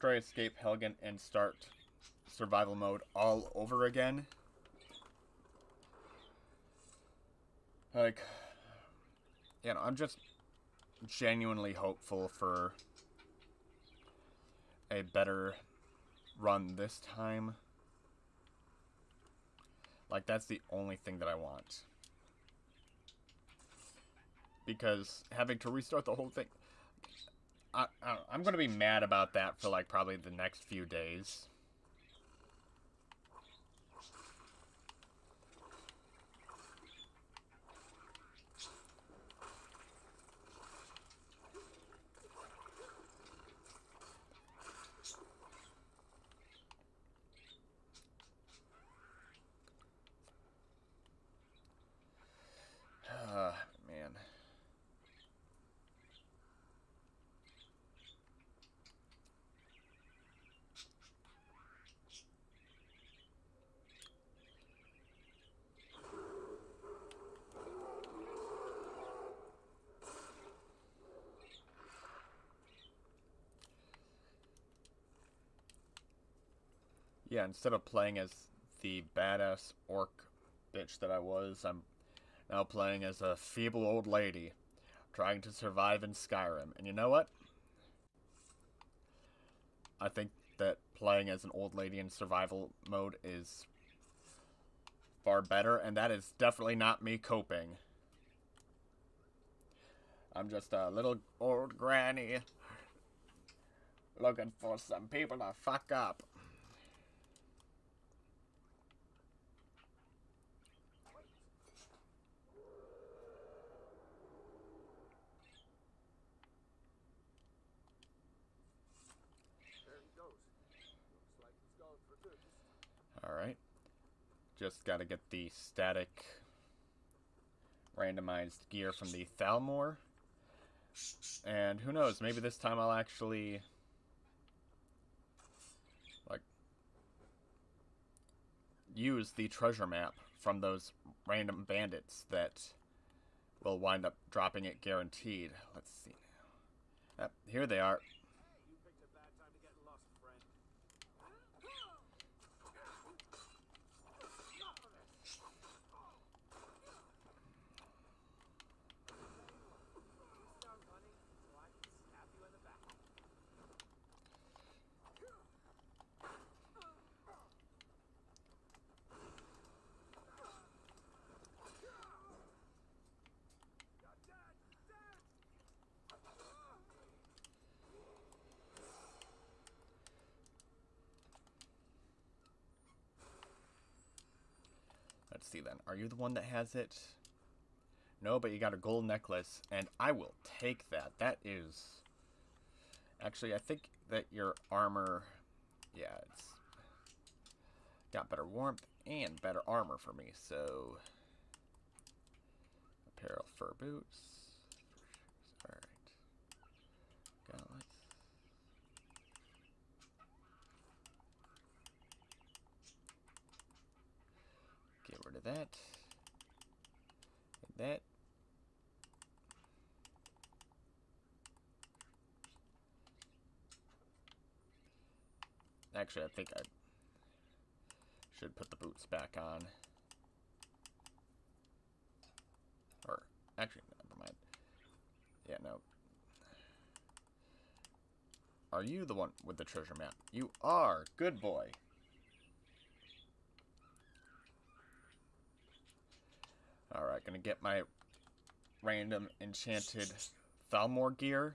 Speaker 1: after I escape Helgen and start survival mode all over again. Like, you know, I'm just genuinely hopeful for a better run this time. Like, that's the only thing that I want. Because having to restart the whole thing, I'm going to be mad about that for, like, probably the next few days. Man. Yeah, instead of playing as the badass orc bitch that I was, I'm now playing as a feeble old lady trying to survive in Skyrim. And you know what? I think that playing as an old lady in survival mode is far better, and that is definitely not me coping. I'm just a little old granny looking for some people to fuck up. Alright. Just gotta get the static randomized gear from the Thalmor. And who knows, maybe this time I'll actually, like, use the treasure map from those random bandits that will wind up dropping it guaranteed. Let's see now. Here they are.
Speaker 7: You picked a bad time to get lost, friend. Start running so I can stab you in the back.
Speaker 1: Let's see then. Are you the one that has it? No, but you got a gold necklace, and I will take that. That is... Actually, I think that your armor... Yeah, it's got better warmth and better armor for me, so... Apparel, fur boots. Alright. Gauntlets. Get rid of that. And that. Actually, I think I should put the boots back on. Or, actually, never mind. Yeah, no. Are you the one with the treasure map? You are! Good boy! Alright, gonna get my random enchanted Thalmor gear.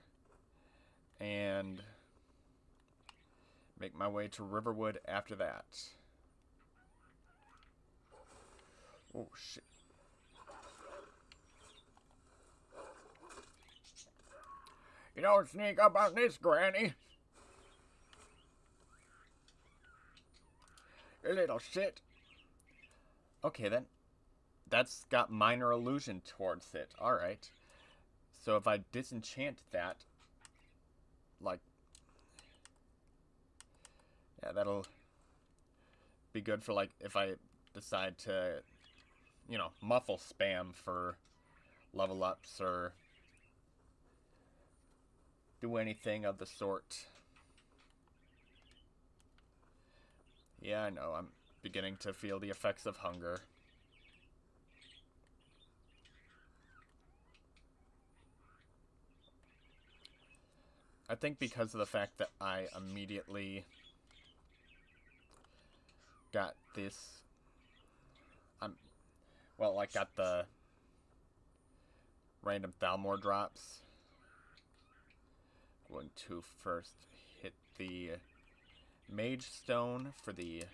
Speaker 1: And make my way to Riverwood after that. Oh, shit. You don't sneak up on this, Granny. You little shit. Okay, then. That's got minor illusion towards it. Alright. So if I disenchant that, like, yeah, that'll be good for, like, if I decide to, you know, muffle spam for level ups or do anything of the sort. Yeah, I know. I'm beginning to feel the effects of hunger. I think because of the fact that I immediately got this... well, I got the random Thalmor drops. I'm going to first hit the Mage Stone for the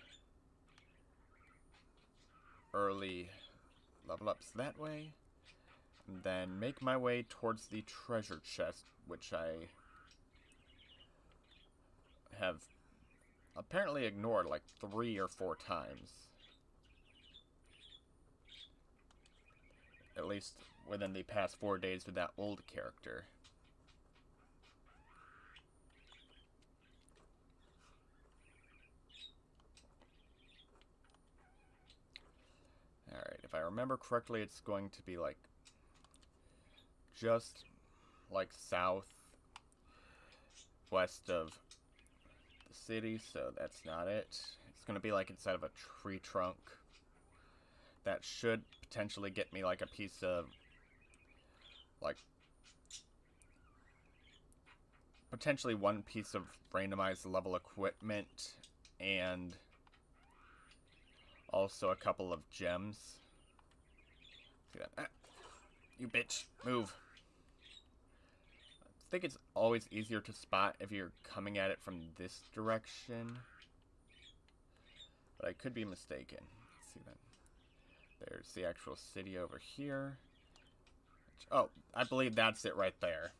Speaker 1: early level ups that way. And then make my way towards the treasure chest, which I have apparently ignored like 3 or 4 times. At least within the past 4 days with that old character. Alright, if I remember correctly, it's going to be like just like south west of the city, so that's not it. It's going to be like inside of a tree trunk. That should potentially get me like a piece of like potentially 1 piece of randomized level equipment and also a couple of gems. See that? Ah, you bitch, move. I think it's always easier to spot if you're coming at it from this direction, but I could be mistaken. Let's see that. There's the actual city over here. Oh, I believe that's it right there.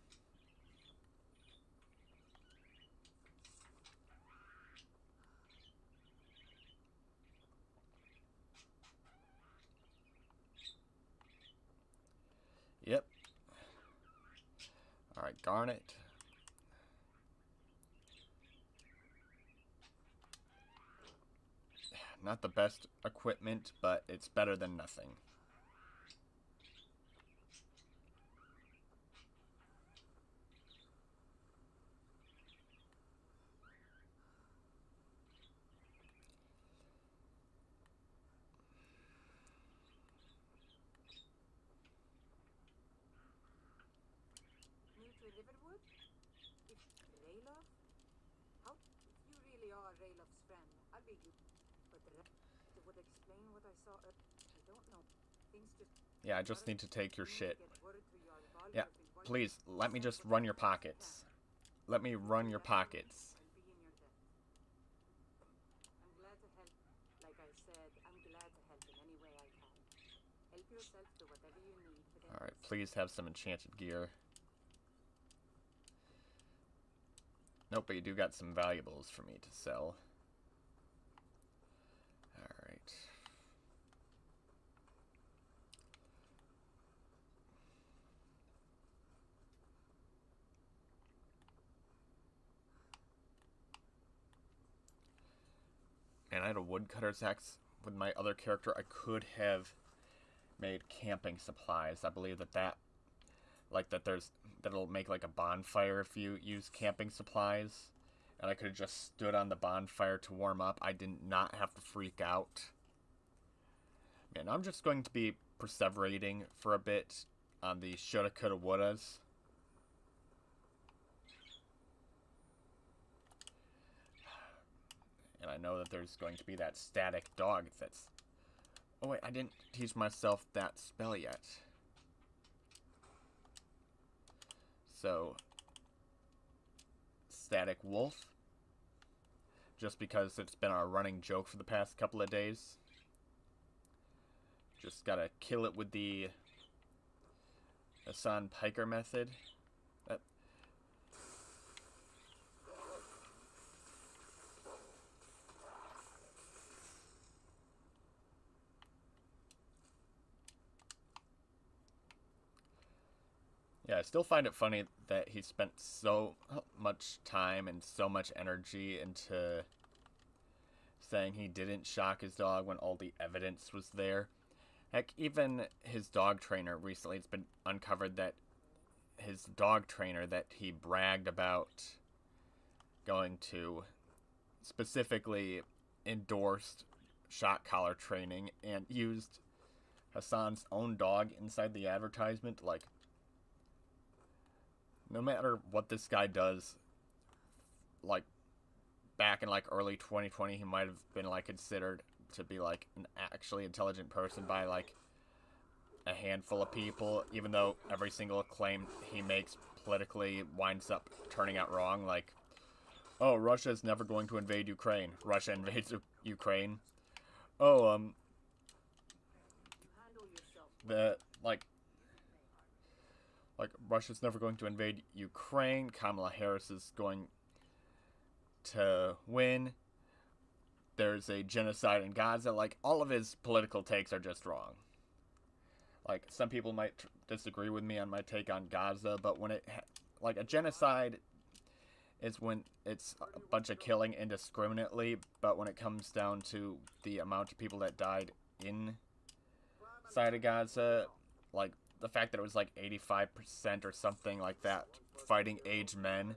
Speaker 1: Yep. Alright, Garnet. Not the best equipment, but it's better than nothing.
Speaker 8: New to Riverwood? If Rayloff? How? If you really are Rayloff's friend, I'll be you. But the rest would explain what I saw. I don't know. Things just.
Speaker 1: Yeah, I just need to take your shit. Yeah, please, let me just run your pockets. Let me run your pockets.
Speaker 8: I'm glad to help. Like I said, I'm glad to help in any way I can. Help yourself to whatever you need.
Speaker 1: Alright, please have some enchanted gear. Nope, but you do got some valuables for me to sell. Alright. And I had a woodcutter's axe with my other character. I could have made camping supplies. I believe that'll make like a bonfire if you use camping supplies. And I could have just stood on the bonfire to warm up. I did not have to freak out. Man, I'm just going to be perseverating for a bit on the shoulda, coulda, wouldas. And I know that there's going to be that static dog that's... Oh wait, I didn't teach myself that spell yet. So, static wolf. Just because it's been our running joke for the past couple of days. Just gotta kill it with the Hassan Piker method. Yeah, I still find it funny that he spent so much time and so much energy into saying he didn't shock his dog when all the evidence was there. Heck, even his dog trainer recently, it's been uncovered that his dog trainer that he bragged about going to specifically endorsed shot collar training and used Hassan's own dog inside the advertisement. Like, no matter what this guy does, like, back in, like, early 2020, he might have been, like, considered to be, like, an actually intelligent person by, like, a handful of people, even though every single claim he makes politically winds up turning out wrong. Like, oh, Russia's never going to invade Ukraine. Russia invades Ukraine. Oh, like Russia's never going to invade Ukraine. Kamala Harris is going to win. There's a genocide in Gaza. Like, all of his political takes are just wrong. Like, some people might disagree with me on my take on Gaza, but when like, a genocide is when it's a bunch of killing indiscriminately, but when it comes down to the amount of people that died inside of Gaza, like, the fact that it was like 85% or something like that fighting age men,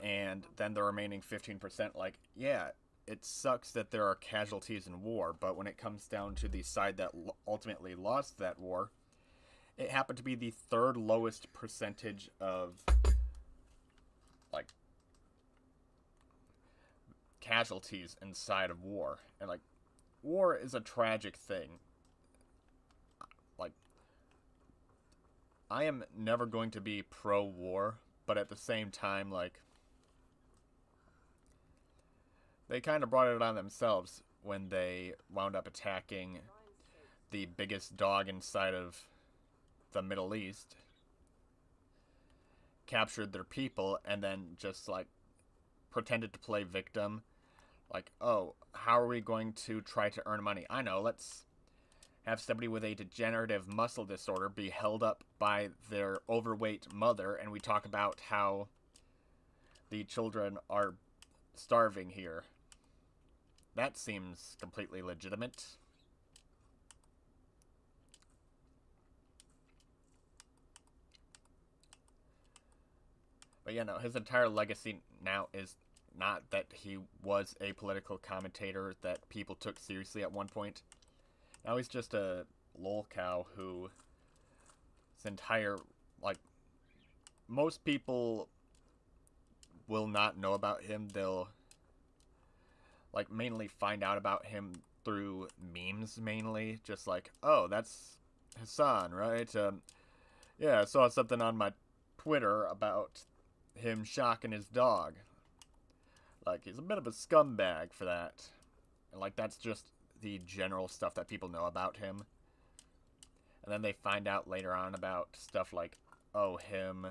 Speaker 1: and then the remaining 15%, like, yeah, it sucks that there are casualties in war, but when it comes down to the side that ultimately lost that war, it happened to be the third lowest percentage of, like, casualties inside of war. And, like, war is a tragic thing. Like, I am never going to be pro-war, but at the same time, like, they kind of brought it on themselves when they wound up attacking the biggest dog inside of the Middle East, captured their people, and then just, like, pretended to play victim. Like, oh, how are we going to try to earn money? I know, let's have somebody with a degenerative muscle disorder be held up by their overweight mother, and we talk about how the children are starving here. That seems completely legitimate. But yeah, no, his entire legacy now is not that he was a political commentator that people took seriously at one point. Now he's just a lol cow who his entire, like, most people will not know about him. They'll, like, mainly find out about him through memes, mainly. Just like, oh, that's Hassan, right? Yeah, I saw something on my Twitter about him shocking his dog. Like, he's a bit of a scumbag for that. And, like, that's just the general stuff that people know about him. And then they find out later on about stuff like, oh, him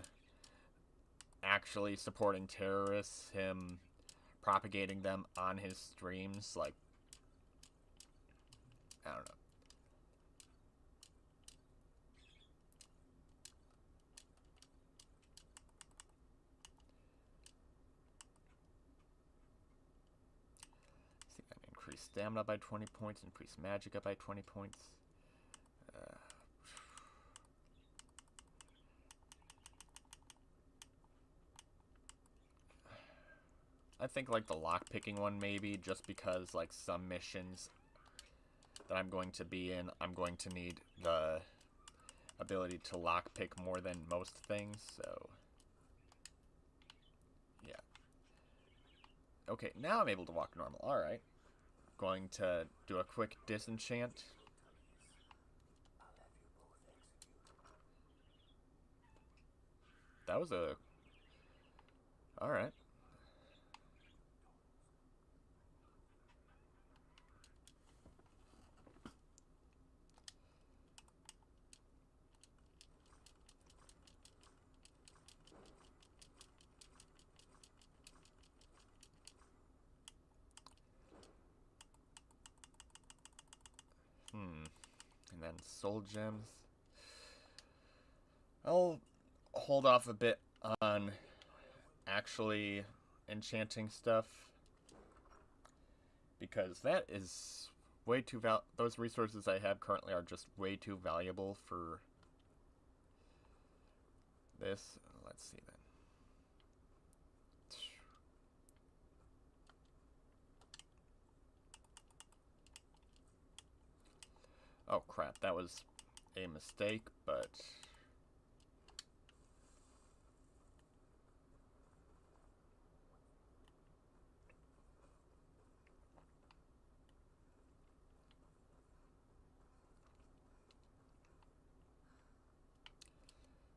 Speaker 1: actually supporting terrorists, him propagating them on his streams. Like, I don't know. See, I increase stamina by 20 points, increase magicka by 20 points. I think, like, the lockpicking one, maybe, just because, like, some missions that I'm going to be in, I'm going to need the ability to lockpick more than most things, so yeah. Okay, now I'm able to walk normal. Alright. Going to do a quick disenchant. That was a... Alright. And then soul gems. I'll hold off a bit on actually enchanting stuff, because that is way too those resources I have currently are just way too valuable for this. Let's see then. Oh crap, that was a mistake, but...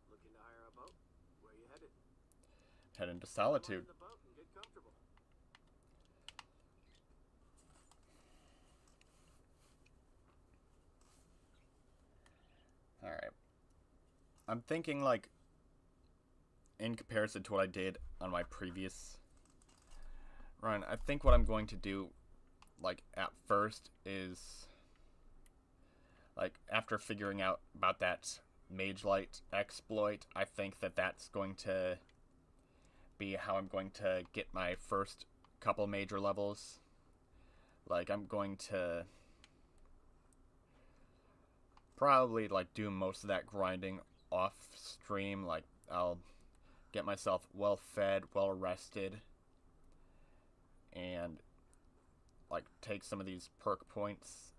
Speaker 7: Looking to hire a boat? Where you headed?
Speaker 1: Head into
Speaker 7: Come on in
Speaker 1: solitude.
Speaker 7: the boat and get comfortable.
Speaker 1: Alright. I'm thinking, like, in comparison to what I did on my previous run, I think what I'm going to do, like, at first is, like, after figuring out about that Mage Light exploit, I think that that's going to be how I'm going to get my first couple major levels. Like, I'm going to probably, like, do most of that grinding off stream. Like, I'll get myself well fed, well rested, and, like, take some of these perk points.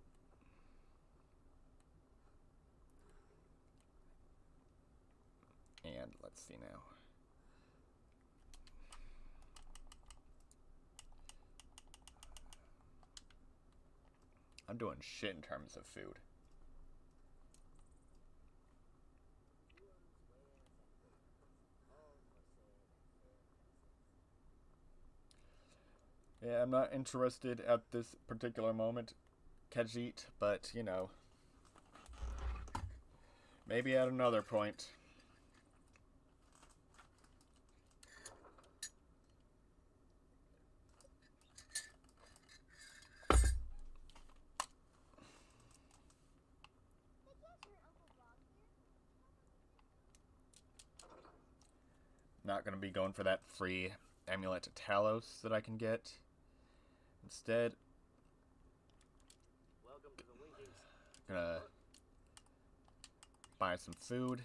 Speaker 1: And let's see now. I'm doing shit in terms of food. Yeah, I'm not interested at this particular moment, Khajiit, but, you know, maybe at another point. Not going to be going for that free amulet Talos that I can get. Instead,
Speaker 7: Welcome to the Winkings.
Speaker 1: gonna buy some food.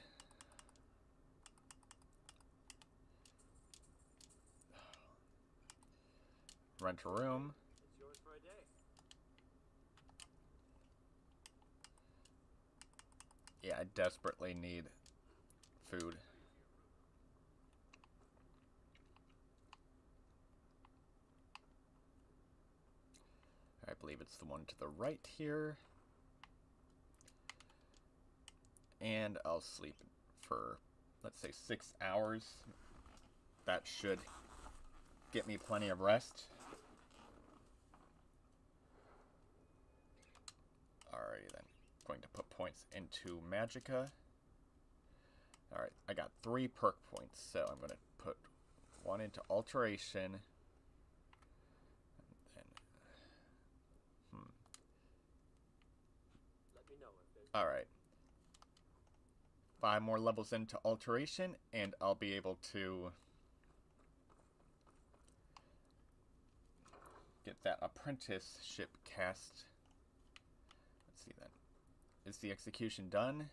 Speaker 1: Rent a room.
Speaker 7: It's yours for a day.
Speaker 1: Yeah, I desperately need food. I believe it's the one to the right here. And I'll sleep for, let's say, 6 hours. That should get me plenty of rest. Alrighty then. Going to put points into Magicka. Alright, I got 3 perk points, so I'm going to put 1 into Alteration. Alright. 5 more levels into Alteration, and I'll be able to get that apprenticeship cast. Let's see then. Is the execution done?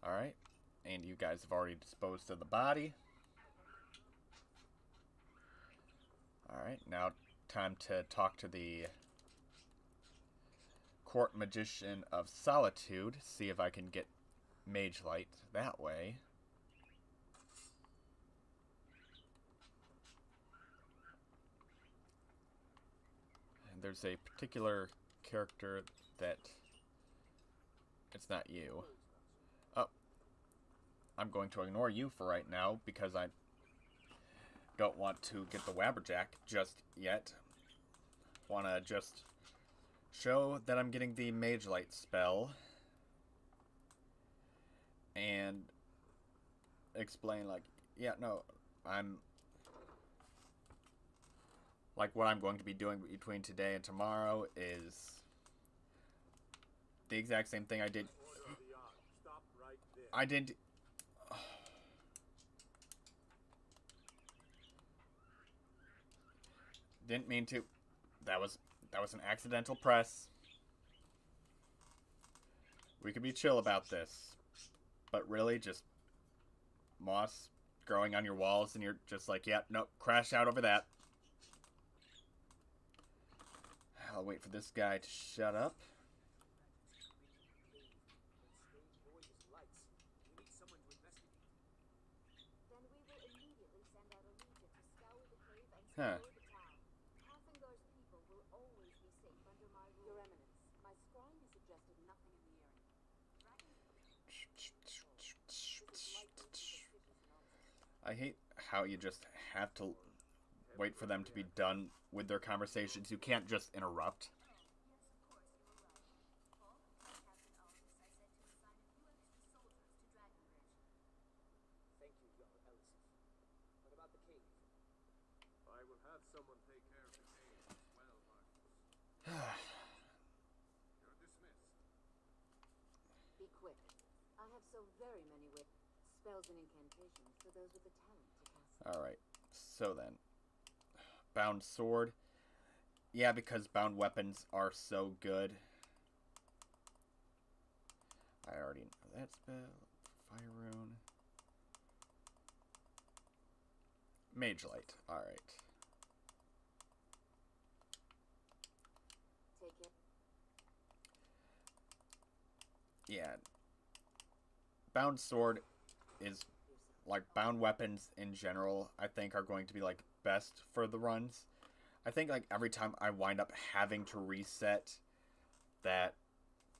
Speaker 1: Alright. And you guys have already disposed of the body. Alright, now time to talk to the Court Magician of Solitude, see if I can get Mage Light that way. And there's a particular character that... It's not you. Oh. I'm going to ignore you for right now because I don't want to get the Wabberjack just yet. Want to just show that I'm getting the Mage Light spell and explain, like, yeah, no, I'm, like, what I'm going to be doing between today and tomorrow is the exact same thing I did. I didn't. Didn't mean to. That was an accidental press. We could be chill about this. But really, just moss growing on your walls and you're just like, yeah, nope, crash out over that. I'll wait for this guy to shut up. Huh.
Speaker 8: Kathengar's people will always be safe under my rule.
Speaker 5: Your Eminence, my scrying has suggested nothing in the area.
Speaker 1: I hate how you just have to wait for them to be done with their conversations. You can't just interrupt.
Speaker 2: Thank you, Your Elisif. What about the cave?
Speaker 3: I will have someone take care of the cave as well, Marcus. You're dismissed.
Speaker 5: Be quick. I have so very many spells and incantations for those with the talent to cast.
Speaker 1: Alright, so then. Bound sword. Yeah, because bound weapons are so good. I already know that spell. Fire rune. Mage light. Alright.
Speaker 5: Take it.
Speaker 1: Yeah. Bound sword is like bound weapons in general, I think are going to be like best for the runs. I think like every time I wind up having to reset, that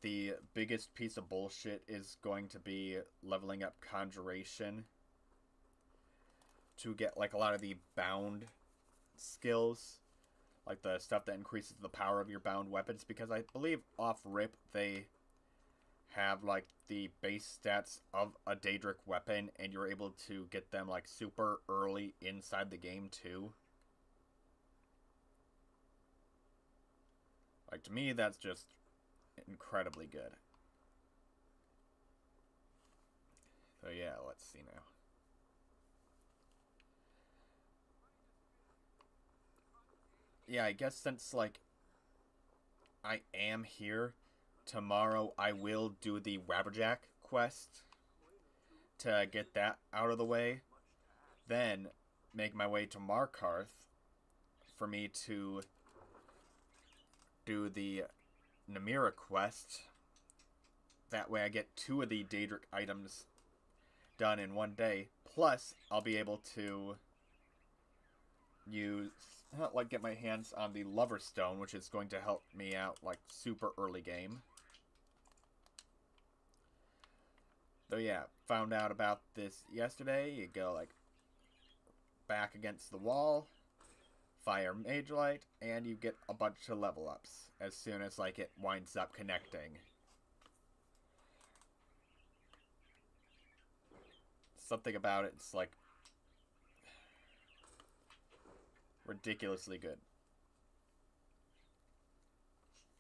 Speaker 1: the biggest piece of bullshit is going to be leveling up conjuration to get like a lot of the bound skills, like the stuff that increases the power of your bound weapons, because I believe off rip they have like the base stats of a Daedric weapon, and you're able to get them like super early inside the game too. Like, to me, that's just incredibly good. So yeah, let's see now. Yeah, I guess since like I am here, tomorrow I will do the Wabberjack quest to get that out of the way. Then make my way to Markarth for me to do the Namira quest. That way I get 2 of the Daedric items done in one day. Plus, I'll be able to use, like, get my hands on the Lover Stone, which is going to help me out, like, super early game. So yeah, found out about this yesterday. You go, like, back against the wall, fire Mage Light, and you get a bunch of level ups as soon as, like, it winds up connecting. Something about it's, like, ridiculously good.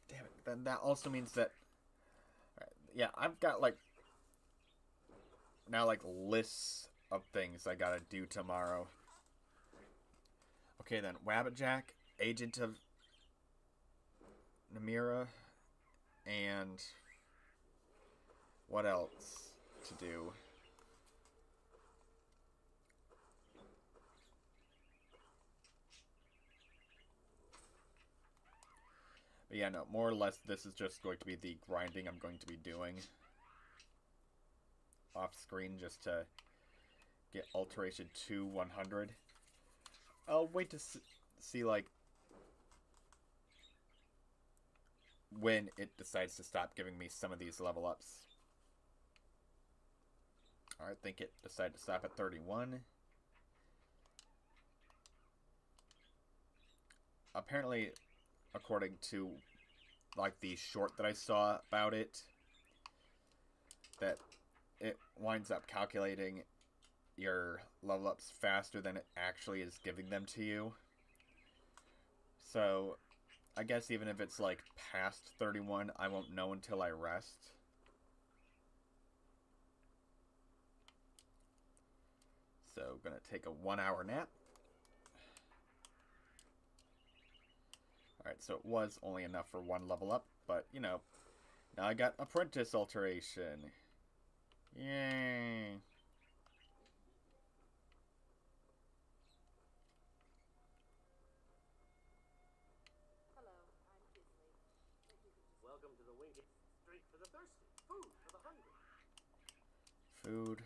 Speaker 1: Damn it. Then that also means that, yeah, I've got, like, now, like, lists of things I gotta do tomorrow. Okay, then, Wabberjack, Agent of Namira, and what else to do? But yeah, no, more or less this is just going to be the grinding I'm going to be doing off screen just to get Alteration to 100. I'll wait to see, like, when it decides to stop giving me some of these level ups. I think it decided to stop at 31. Apparently, according to, like, the short that I saw about it, that it winds up calculating your level ups faster than it actually is giving them to you. So, I guess even if it's, like, past 31, I won't know until I rest. So, gonna take a 1-hour nap. Alright, so it was only enough for 1 level up, but, you know, now I got Apprentice Alteration. Yay!
Speaker 8: Hello, I'm Kisley.
Speaker 3: Welcome to the Winking Street for the thirsty, food for the hungry.
Speaker 1: Food.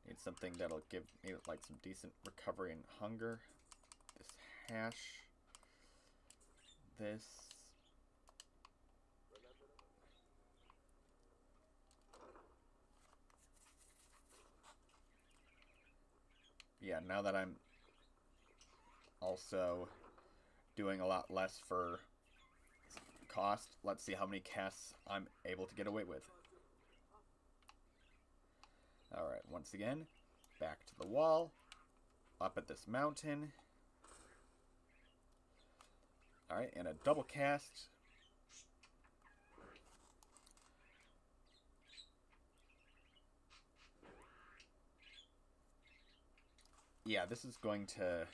Speaker 1: Need something that'll give me, like, some decent recovery and hunger. cache this. Yeah, now that I'm also doing a lot less for cost, let's see how many casts I'm able to get away with. Alright, once again, back to the wall, up at this mountain. Alright, and a double cast. Yeah, this is going to...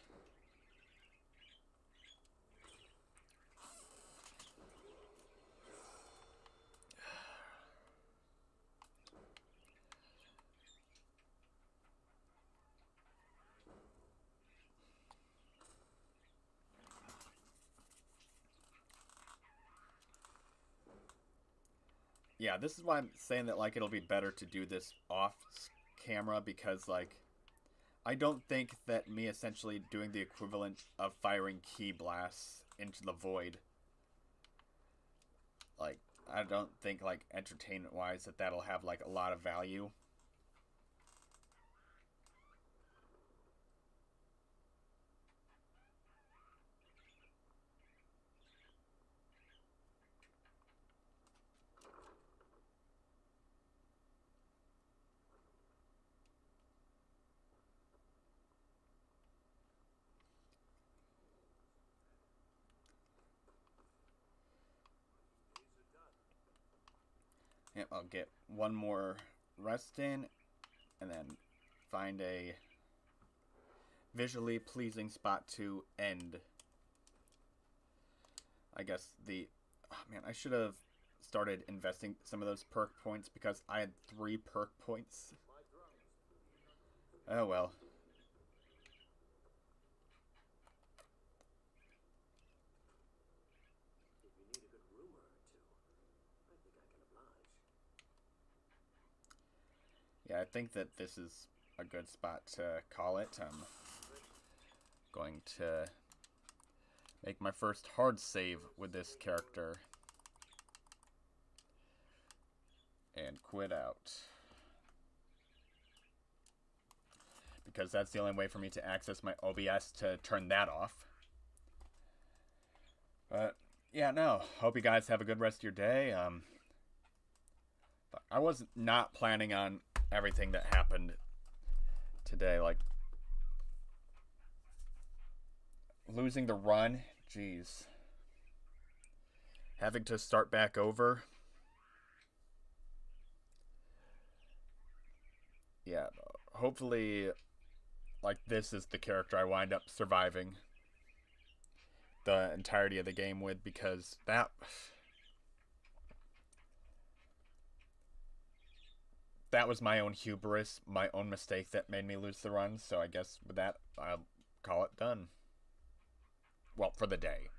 Speaker 1: Yeah, this is why I'm saying that, like, it'll be better to do this off camera, because, like, I don't think that me essentially doing the equivalent of firing key blasts into the void, like, I don't think, like, entertainment-wise that that'll have, like, a lot of value. Yep, I'll get one more rest in, and then find a visually pleasing spot to end. I guess the... Oh man, I should have started investing some of those perk points, because I had 3 perk points. Oh well.
Speaker 9: If you need a good rumor or two, I think I can oblige.
Speaker 1: Yeah, I think that this is a good spot to call it. I'm going to make my first hard save with this character and quit out, because that's the only way for me to access my OBS to turn that off. But yeah, no, hope you guys have a good rest of your day. But I was not planning on everything that happened today, like losing the run, jeez, having to start back over. Yeah, hopefully, like, this is the character I wind up surviving the entirety of the game with, because that was my own hubris, my own mistake that made me lose the run. So I guess with that, I'll call it done. Well, for the day.